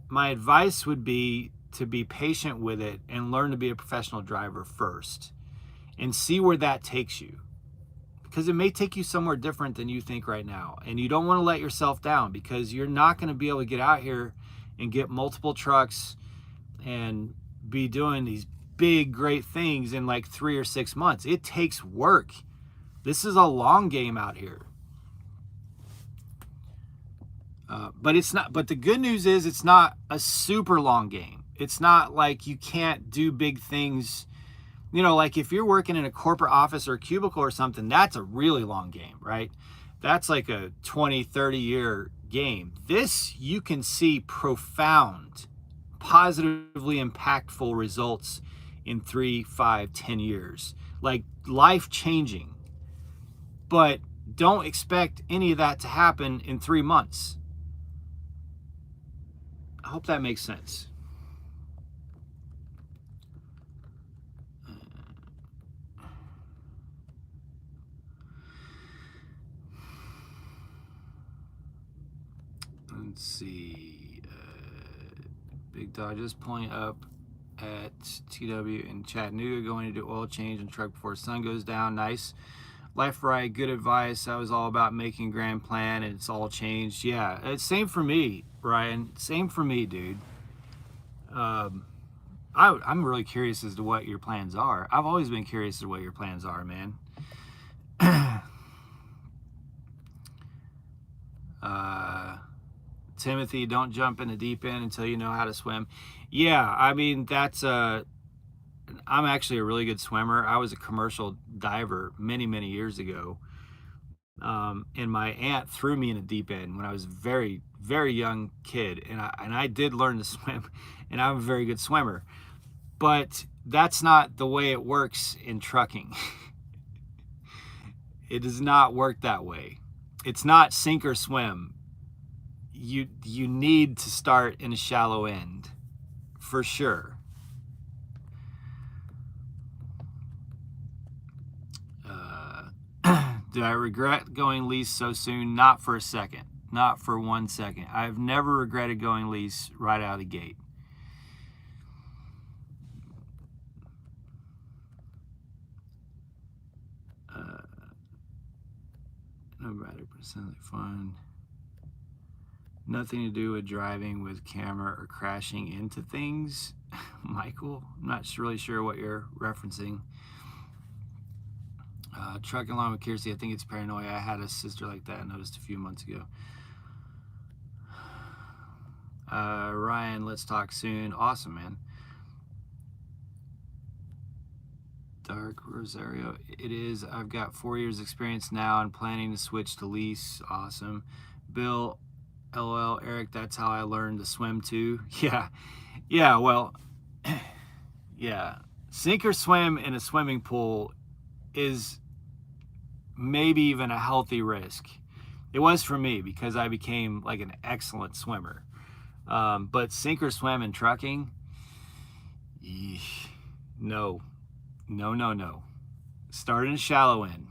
my advice would be to be patient with it and learn to be a professional driver first and see where that takes you, because it may take you somewhere different than you think right now. And you don't want to let yourself down, because you're not going to be able to get out here and get multiple trucks and be doing these big, great things in like 3 or 6 months. It takes work. This is a long game out here. But it's not. But the good news is it's not a super long game. It's not like you can't do big things. Like if you're working in a corporate office or a cubicle or something, that's a really long game, right? That's like a 20, 30 year game. This, you can see profound, positively impactful results in 3, 5, 10 years, like life changing. But don't expect any of that to happen in 3 months. I hope that makes sense. Let's see. Big Dog just pulling up at TW in Chattanooga, going to do oil change and truck before the sun goes down. Nice. Life right, good advice. I was all about making a grand plan, and it's all changed. Yeah, it's same for me, Ryan. Same for me, dude. I'm really curious as to what your plans are. I've always been curious as to what your plans are, man. Timothy, don't jump in the deep end until you know how to swim. Yeah, I mean, I'm actually a really good swimmer. I was a commercial diver many, many years ago. And my aunt threw me in a deep end when I was a very, very young kid. And I did learn to swim, and I'm a very good swimmer. But that's not the way it works in trucking. It does not work that way. It's not sink or swim. You need to start in a shallow end, for sure. Do I regret going lease so soon? Not for a second. Not for 1 second. I've never regretted going lease right out of the gate. No matter percently fun. Nothing to do with driving with camera or crashing into things. Michael, I'm not really sure what you're referencing. Trucking along with Kirsty, I think it's paranoia. I had a sister like that, I noticed a few months ago. Ryan, let's talk soon. Awesome, man. Dark Rosario, it is. I've got 4 years experience now and planning to switch to lease. Awesome. Bill, LOL, Eric, that's how I learned to swim too. Yeah, well, yeah. Sink or swim in a swimming pool is maybe even a healthy risk. It was for me because I became like an excellent swimmer. But sink or swim in trucking, no. Start in a shallow end.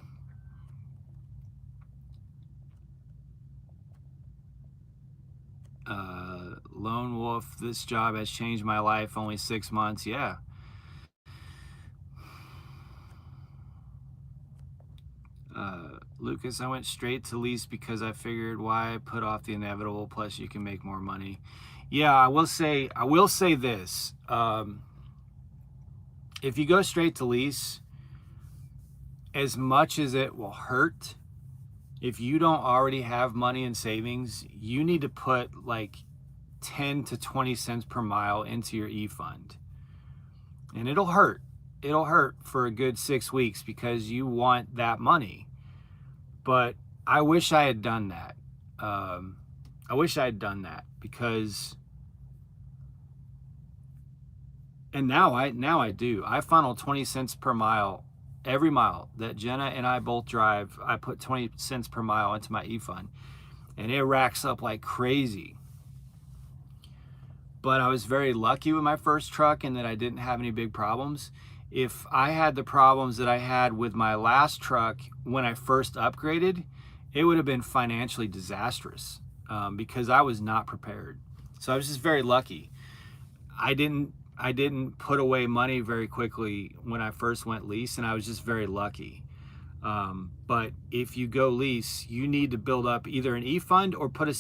Lone Wolf, this job has changed my life. Only 6 months. Yeah. Lucas, I went straight to lease because I figured why put off the inevitable, plus you can make more money. Yeah, I will say this. If you go straight to lease, as much as it will hurt, if you don't already have money in savings, you need to put like 10 to 20 cents per mile into your Efund. And it'll hurt. It'll hurt for a good 6 weeks because you want that money. But I wish I had done that. I wish I had done that because, and now I do. I funnel 20 cents per mile. Every mile that Jenna and I both drive, I put 20 cents per mile into my Efund, and it racks up like crazy. But I was very lucky with my first truck in that I didn't have any big problems. If I had the problems that I had with my last truck when I first upgraded, it would have been financially disastrous because I was not prepared. So I was just very lucky. I didn't put away money very quickly when I first went lease, and I was just very lucky. But if you go lease, you need to build up either an Efund or put a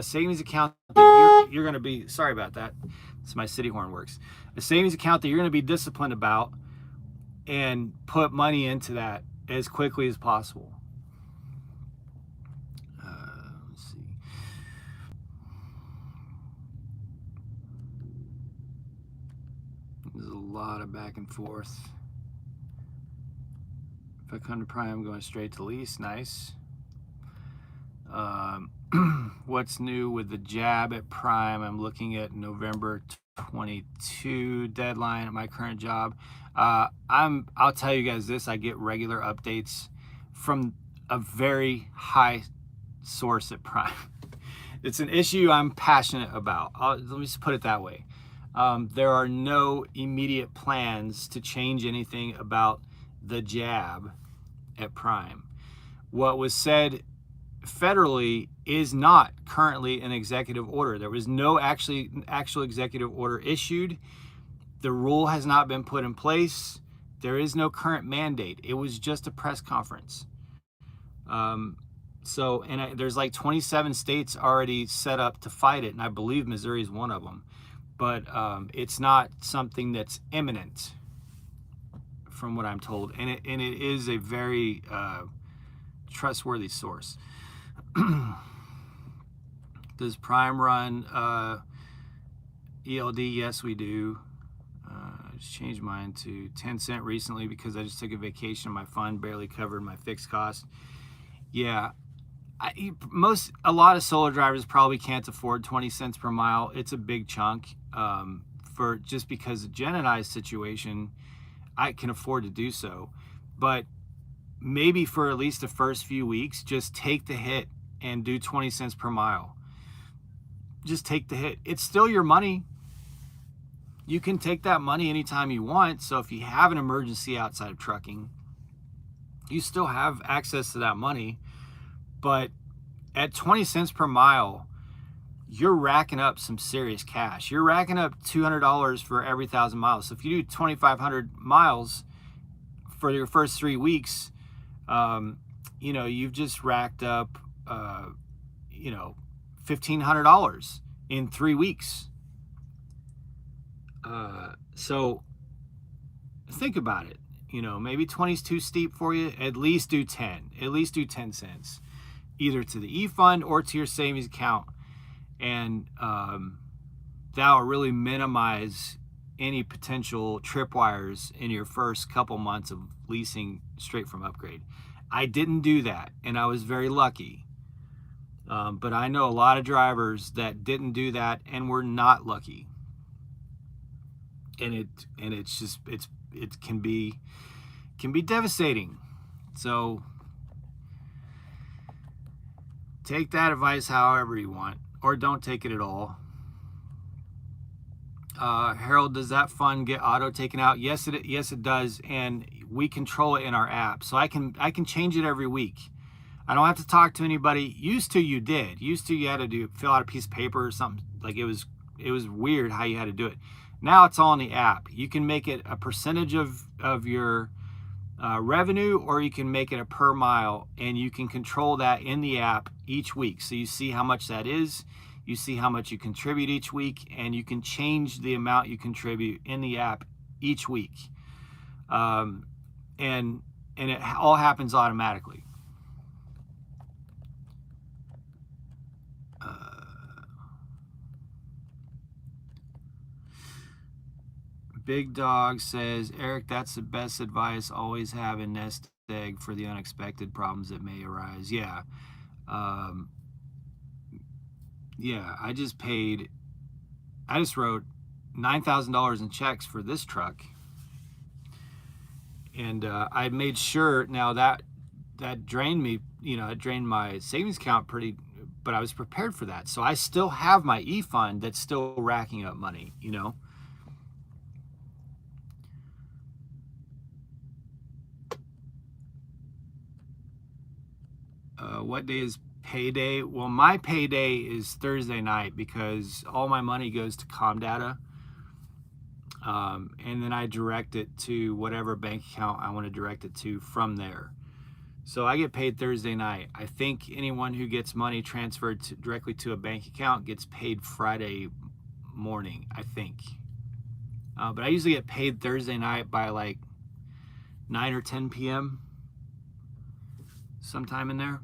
savings account that you're going to be, sorry about that, it's my city horn works, a savings account that you're going to be disciplined about, and put money into that as quickly as possible. Let's see. There's a lot of back and forth. If I come to Prime, I'm going straight to lease. Nice. What's new with the jab at Prime? I'm looking at November 22 deadline at my current job. I'll tell you guys this, I get regular updates from a very high source at Prime. It's an issue I'm passionate about. Let me just put it that way. There are no immediate plans to change anything about the jab at Prime. What was said federally is not currently an executive order. There was no actual executive order issued. The rule has not been put in place. There is no current mandate. It was just a press conference. There's like 27 states already set up to fight it, and I believe Missouri is one of them. But it's not something that's imminent, from what I'm told, and it is a very trustworthy source. Does Prime run ELD? Yes, we do. I just changed mine to 10 cent recently because I just took a vacation. My fund barely covered my fixed cost. Yeah, a lot of solar drivers probably can't afford 20 cents per mile. It's a big chunk. For just because of Jen and I's situation, I can afford to do so. But maybe for at least the first few weeks, just take the hit and do 20 cents per mile. Just take the hit. It's still your money. You can take that money anytime you want. So if you have an emergency outside of trucking, you still have access to that money. But at 20 cents per mile, you're racking up some serious cash. You're racking up $200 for every 1,000 miles. So if you do 2,500 miles for your first 3 weeks, you've just racked up, $1,500 in 3 weeks. So think about it. Maybe 20 is too steep for you. At least do 10. At least do 10 cents, either to the Efund or to your savings account. And that'll really minimize any potential tripwires in your first couple months of leasing straight from Upgrade. I didn't do that, and I was very lucky. But I know a lot of drivers that didn't do that and were not lucky. And it can be devastating. So take that advice however you want, or don't take it at all. Harold, does that fund get auto taken out? Yes, it does, and we control it in our app. So I can change it every week. I don't have to talk to anybody. Used to you had to fill out a piece of paper or something. Like it was weird how you had to do it. Now it's all in the app. You can make it a percentage of your revenue, or you can make it a per mile, and you can control that in the app each week. So you see how much that is, you see how much you contribute each week, and you can change the amount you contribute in the app each week. And it all happens automatically. Big Dog says, Eric, that's the best advice. Always have a nest egg for the unexpected problems that may arise. Yeah. I just wrote $9,000 in checks for this truck. And I made sure, now that drained me, it drained my savings account but I was prepared for that. So I still have my Efund that's still racking up money, What day is payday? Well, my payday is Thursday night because all my money goes to Comdata. And then I direct it to whatever bank account I want to direct it to from there. So I get paid Thursday night. I think anyone who gets money transferred directly to a bank account gets paid Friday morning, I think. But I usually get paid Thursday night by like 9 or 10 p.m. sometime in there.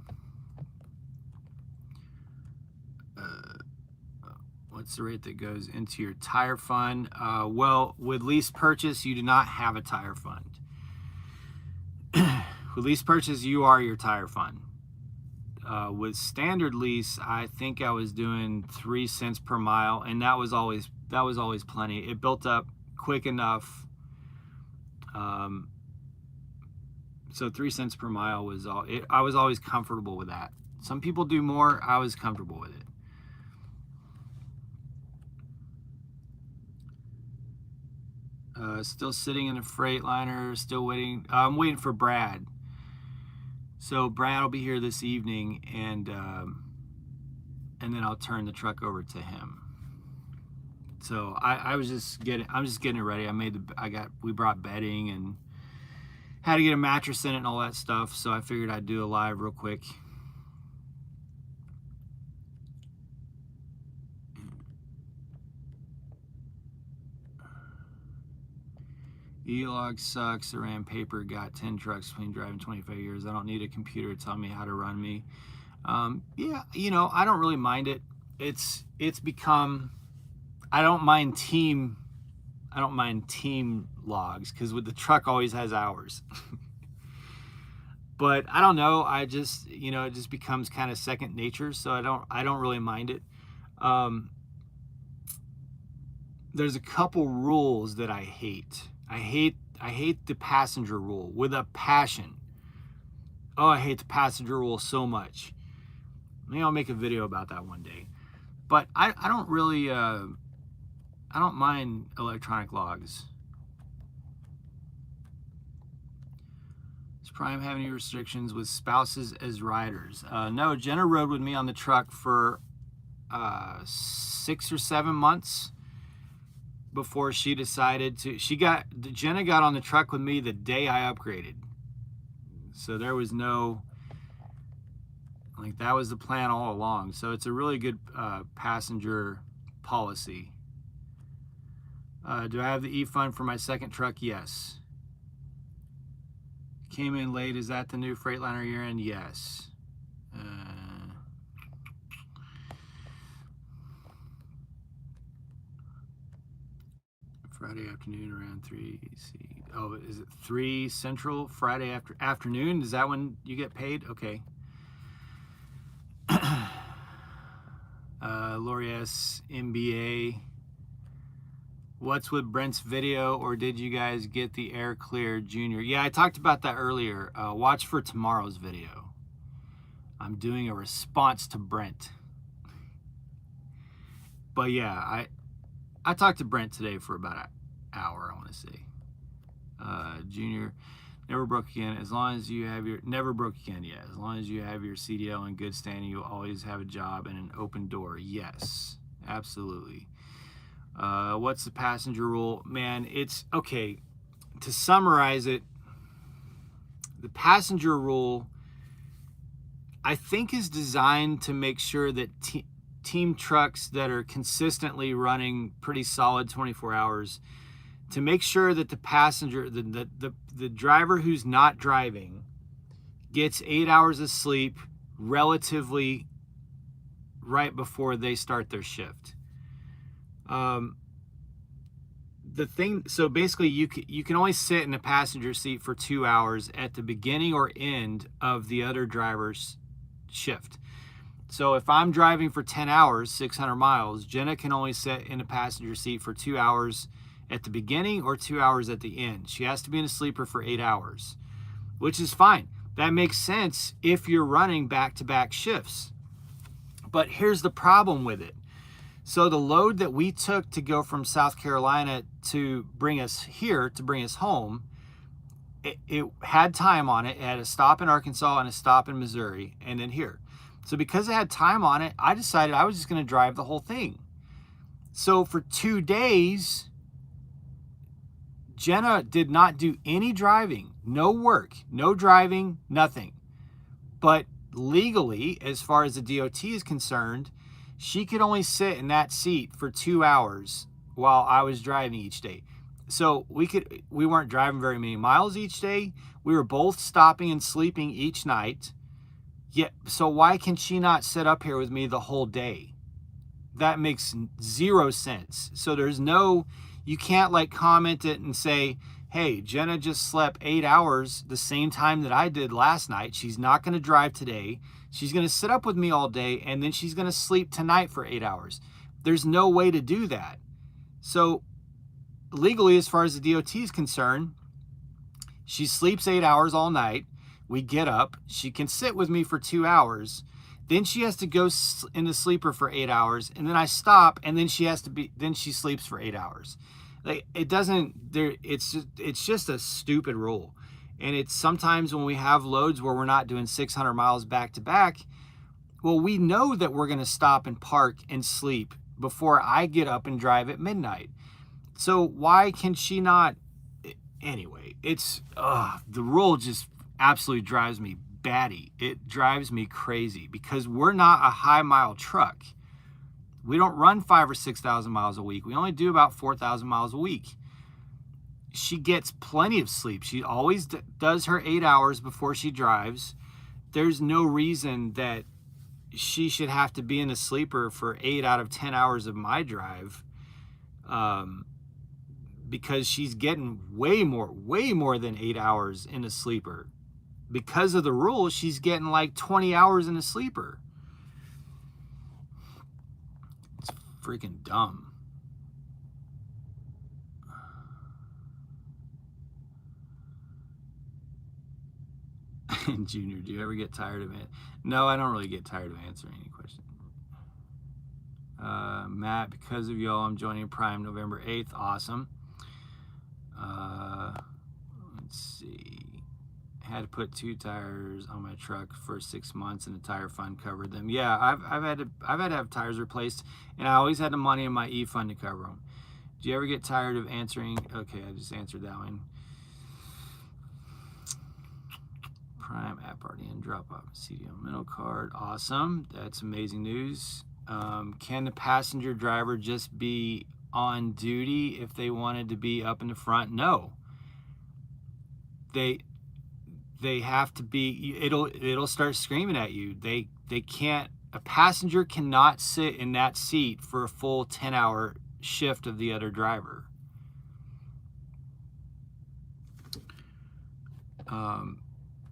What's the rate that goes into your tire fund? Well, with lease purchase, you do not have a tire fund. With lease purchase, you are your tire fund. With standard lease, I think I was doing 3 cents per mile, and that was always plenty. It built up quick enough. So 3 cents per mile was all. I was always comfortable with that. Some people do more. I was comfortable with it. Still sitting in a Freightliner, still waiting. I'm waiting for Brad. So Brad will be here this evening, and then I'll turn the truck over to him. So I'm just getting it ready. We brought bedding and had to get a mattress in it and all that stuff. So I figured I'd do a live real quick. E-log sucks. I ran paper, got 10 trucks between driving 25 years. I don't need a computer to tell me how to run me. Yeah, I don't really mind it. it's become, I don't mind team logs, because with the truck always has hours. But I don't know, I just, it just becomes kind of second nature, so I don't really mind it. There's a couple rules that I hate. I hate the passenger rule with a passion. Oh, I hate the passenger rule so much. Maybe I'll make a video about that one day. But I don't really, I don't mind electronic logs. Does Prime have any restrictions with spouses as riders? No, Jenna rode with me on the truck for 6 or 7 months before she decided to. Jenna got on the truck with me the day I upgraded. So there was no, like, that was the plan all along. So it's a really good passenger policy. Do I have the Efund for my second truck? Yes. Came in late. Is that the new Freightliner you're in? Yes. Friday afternoon around 3. See. Oh, is it 3 Central? Friday afternoon? Is that when you get paid? Okay. Lori S. MBA. What's with Brent's video, or did you guys get the air clear, Junior? Yeah, I talked about that earlier. Watch for tomorrow's video. I'm doing a response to Brent. But yeah, I talked to Brent today for about an hour, I want to say. Junior, never broke again. As long as you have never broke again yet. As long as you have your CDL in good standing, you always have a job and an open door. Yes, absolutely. What's the passenger rule? Man, it's okay. To summarize it, the passenger rule, I think, is designed to make sure that team trucks that are consistently running pretty solid 24 hours, to make sure that the passenger, the driver who's not driving, gets 8 hours of sleep relatively right before they start their shift. So basically you can only sit in the passenger seat for 2 hours at the beginning or end of the other driver's shift. So if I'm driving for 10 hours, 600 miles, Jenna can only sit in a passenger seat for 2 hours at the beginning or 2 hours at the end. She has to be in a sleeper for 8 hours, which is fine. That makes sense if you're running back-to-back shifts. But here's the problem with it. So the load that we took to go from South Carolina to bring us here, to bring us home, it had time on it. It had a stop in Arkansas and a stop in Missouri, and then here. So because it had time on it, I decided I was just going to drive the whole thing. So for 2 days, Jenna did not do any driving, no work, no driving, nothing. But legally, as far as the DOT is concerned, she could only sit in that seat for 2 hours while I was driving each day. So we weren't driving very many miles each day. We were both stopping and sleeping each night. Yeah, so why can she not sit up here with me the whole day? That makes zero sense. So you can't like comment it and say, hey, Jenna just slept 8 hours the same time that I did last night. She's not going to drive today. She's going to sit up with me all day, and then she's going to sleep tonight for 8 hours. There's no way to do that. So legally, as far as the DOT is concerned, she sleeps 8 hours all night. We get up. She can sit with me for 2 hours. Then she has to go in the sleeper for 8 hours, and then I stop, and then then she sleeps for 8 hours. Like, it's just a stupid rule. And it's sometimes when we have loads where we're not doing 600 miles back to back, well, we know that we're going to stop and park and sleep before I get up and drive at midnight. So why can she not? Anyway, the rule just absolutely drives me batty. It drives me crazy because we're not a high mile truck. We don't run 5,000 or 6,000 miles a week. We only do about 4,000 miles a week. She gets plenty of sleep. She always does her 8 hours before she drives. There's no reason that she should have to be in a sleeper for 8 out of 10 hours of my drive, because she's getting way more than 8 hours in a sleeper. Because of the rule, she's getting like 20 hours in a sleeper. It's freaking dumb. Junior, do you ever get tired of it? No, I don't really get tired of answering any questions. Matt, because of y'all, I'm joining Prime November 8th. Awesome. Let's see. Had to put 2 tires on my truck for 6 months, and the tire fund covered them. Yeah, I've had to have tires replaced, and I always had the money in my E-fund to cover them. Do you ever get tired of answering? Okay, I just answered that one. Prime app already in, drop off CDL middle card. Awesome, that's amazing news. Can the passenger driver just be on duty if they wanted to be up in the front? No. They have to be. It'll start screaming at you. They can't. A passenger cannot sit in that seat for a full 10-hour shift of the other driver.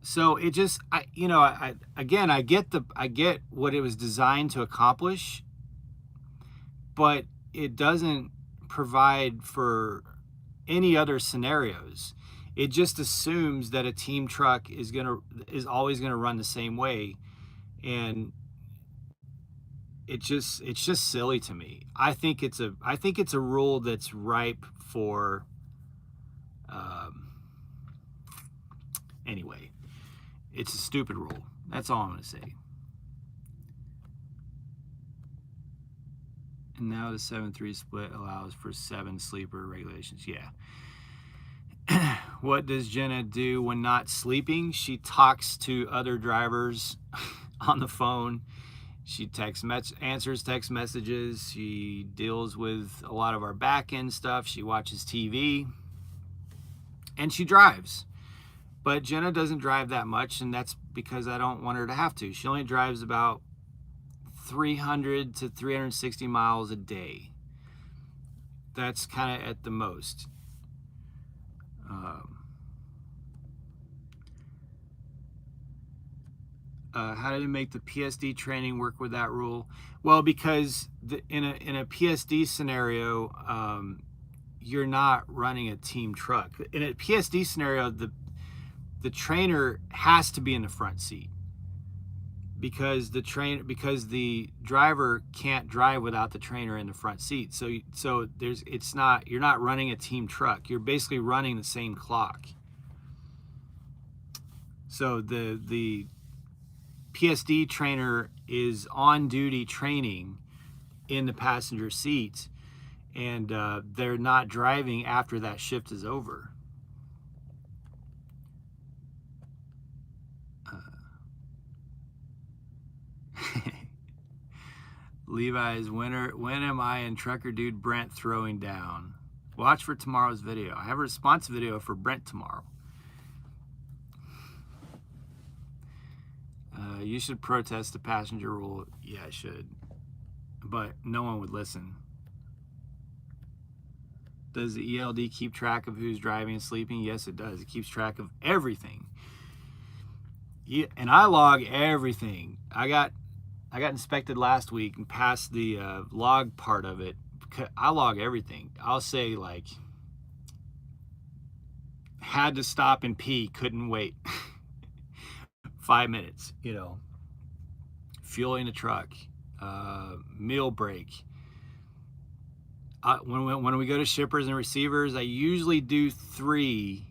So it just, I get what it was designed to accomplish, but it doesn't provide for any other scenarios. It just assumes that a team truck is always gonna run the same way, and it's just silly to me. I think it's a rule that's ripe for anyway. It's a stupid rule. That's all I'm gonna say. And now the 7-3 split allows for 7 sleeper regulations. Yeah. What does Jenna do when not sleeping? She talks to other drivers on the phone. She answers text messages. She deals with a lot of our back end stuff. She watches TV, and she drives. But Jenna doesn't drive that much, and that's because I don't want her to have to. She only drives about 300 to 360 miles a day. That's kind of at the most. How do you make the PSD training work with that rule? Well, because in a PSD scenario, you're not running a team truck. In a PSD scenario, the trainer has to be in the front seat, because the driver can't drive without the trainer in the front seat. So you're not running a team truck. You're basically running the same clock. So the PSD trainer is on duty training in the passenger seat, and they're not driving after that shift is over. Levi's winner. When am I and trucker dude Brent throwing down? Watch for tomorrow's video. I have a response video for Brent tomorrow. You should protest the passenger rule. Yeah, I should, but no one would listen. Does the ELD keep track of who's driving and sleeping? Yes, it does. It keeps track of everything. Yeah, and I log everything. I got inspected last week and passed the log part of it. I log everything. I'll say, like, had to stop and pee, couldn't wait. 5 minutes, fueling the truck, meal break. When we go to shippers and receivers, I usually do 3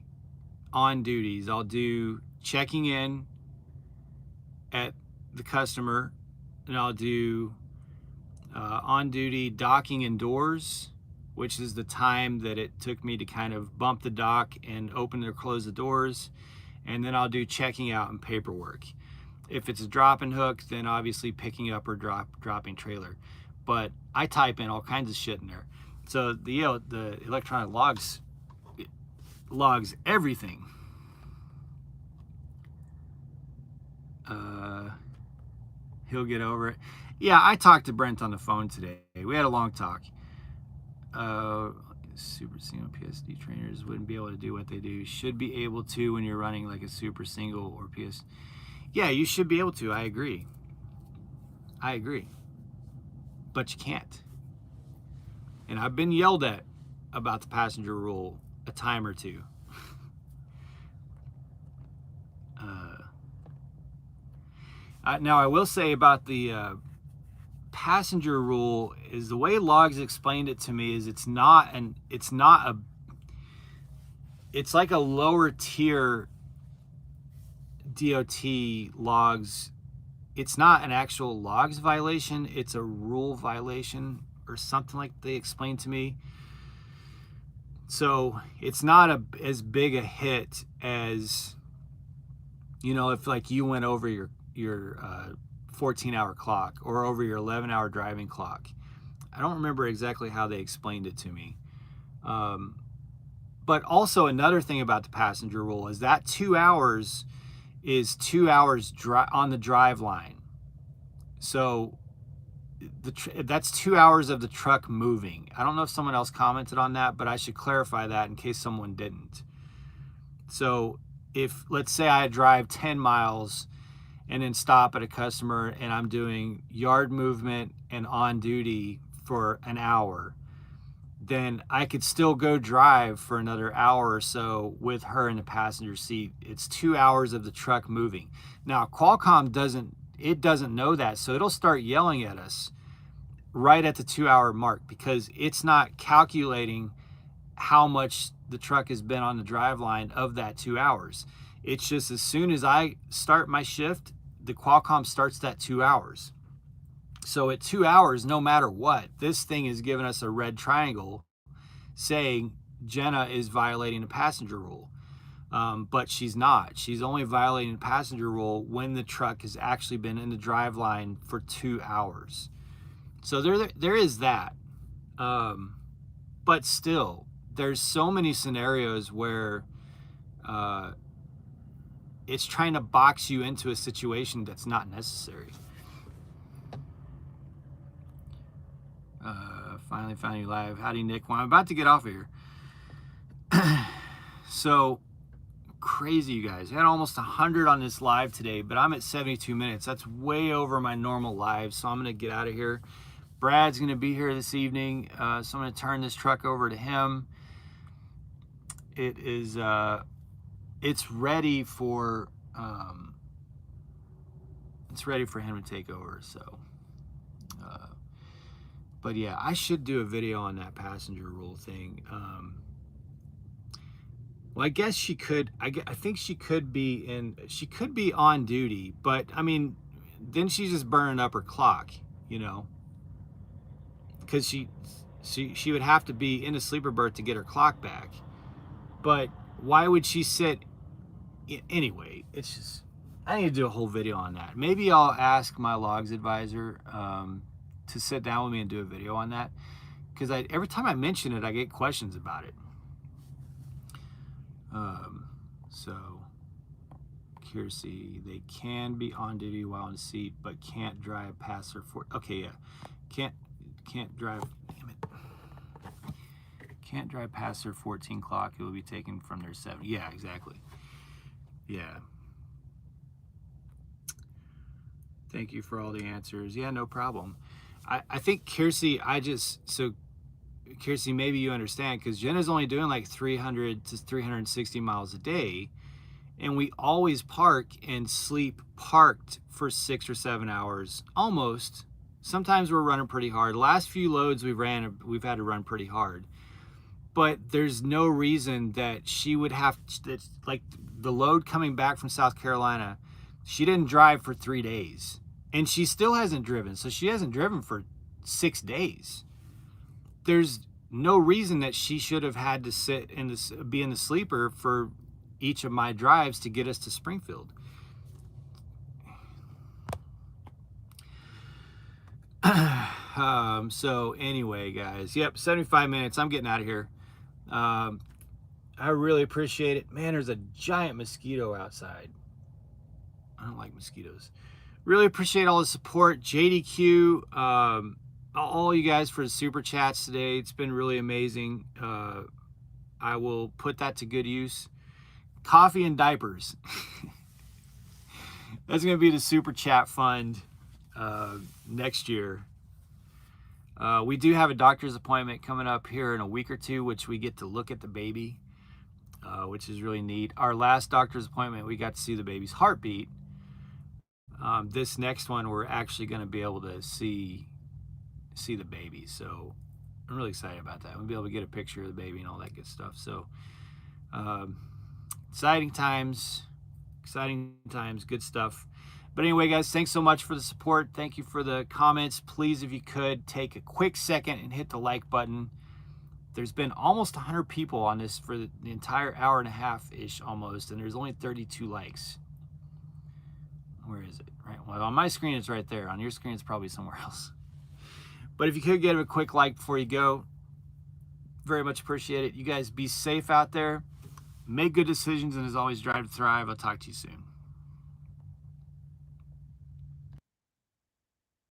on duties. I'll do checking in at the customer, and I'll do on duty docking and doors, which is the time that it took me to kind of bump the dock and open or close the doors. And then I'll do checking out and paperwork. If it's a drop and hook, then obviously picking up or dropping trailer. But I type in all kinds of shit in there. So the electronic logs everything. He'll get over it. Yeah, I talked to Brent on the phone today. We had a long talk. Super single PSD trainers wouldn't be able to do what they do. Should be able to when you're running like a super single or PS. Yeah, you should be able to. I agree. But you can't. And I've been yelled at about the passenger rule a time or two. Now I will say about the passenger rule is the way logs explained it to me is it's like a lower tier DOT logs. It's not an actual logs violation, it's a rule violation or something like they explained to me. So it's not as big a hit as, you know, if like you went over your 14-hour clock or over your 11-hour driving clock. I don't remember exactly how they explained it to me. But also another thing about the passenger rule is that 2 hours is 2 hours on the drive line. So that's 2 hours of the truck moving. I don't know if someone else commented on that, but I should clarify that in case someone didn't. So if, let's say I drive 10 miles and then stop at a customer and I'm doing yard movement and on duty for an hour, then I could still go drive for another hour or so with her in the passenger seat. It's 2 hours of the truck moving. Now Qualcomm doesn't know that, so it'll start yelling at us right at the 2 hour mark because it's not calculating how much the truck has been on the drive line of that 2 hours. It's just as soon as I start my shift, the Qualcomm starts that 2 hours. So at 2 hours, no matter what, this thing is giving us a red triangle saying Jenna is violating the passenger rule. But she's not. She's only violating the passenger rule when the truck has actually been in the drive line for 2 hours. So there is that. But still, there's so many scenarios where it's trying to box you into a situation that's not necessary. Finally found you live. Howdy, Nick. Well, I'm about to get off of here. So crazy, you guys. I had almost 100 on this live today, but I'm at 72 minutes. That's way over my normal live, so I'm going to get out of here. Brad's going to be here this evening, so I'm going to turn this truck over to him. It is, it's ready for him to take over, so. But yeah, I should do a video on that passenger rule thing. Well, I guess she could. I think she could be on duty, but I mean, then she's just burning up her clock, you know, because she would have to be in a sleeper berth to get her clock back. But why would she sit? Anyway, it's just, I need to do a whole video on that. Maybe I'll ask my logs advisor to sit down with me and do a video on that, because every time I mention it, I get questions about it. So Kiersey, they can be on duty while in the seat, but can't drive past their okay, yeah, can't drive. Damn it, can't drive past their 14 clock. It will be taken from their 7. Yeah, exactly. Yeah. Thank you for all the answers. Yeah, no problem. I think Kiersey, Kiersey, maybe you understand, because Jenna's only doing like 300 to 360 miles a day, and we always park and sleep parked for 6 or 7 hours, almost. Sometimes we're running pretty hard. The last few loads we've had to run pretty hard, but there's no reason that she would have to, like the load coming back from South Carolina, she didn't drive for 3 days, and she still hasn't driven. So she hasn't driven for 6 days. There's no reason that she should have had to sit in this, be in the sleeper for each of my drives to get us to Springfield. So anyway, guys, yep, 75 minutes. I'm getting out of here. I really appreciate it. Man, there's a giant mosquito outside. I don't like mosquitoes. Really appreciate all the support. JDQ, all you guys for the super chats today. It's been really amazing. I will put that to good use. Coffee and diapers. That's going to be the super chat fund next year. We do have a doctor's appointment coming up here in a week or two, which we get to look at the baby, which is really neat. Our last doctor's appointment, we got to see the baby's heartbeat. This next one, we're actually going to be able to see the baby. So I'm really excited about that. We'll be able to get a picture of the baby and all that good stuff. So exciting times, good stuff. But anyway, guys, thanks so much for the support. Thank you for the comments. Please, if you could, take a quick second and hit the like button. There's been almost 100 people on this for the entire hour and a half-ish almost, and there's only 32 likes. Where is it? Right. Well, on my screen, it's right there. On your screen, it's probably somewhere else. But if you could give a quick like before you go, very much appreciate it. You guys be safe out there. Make good decisions, and as always, drive to thrive. I'll talk to you soon.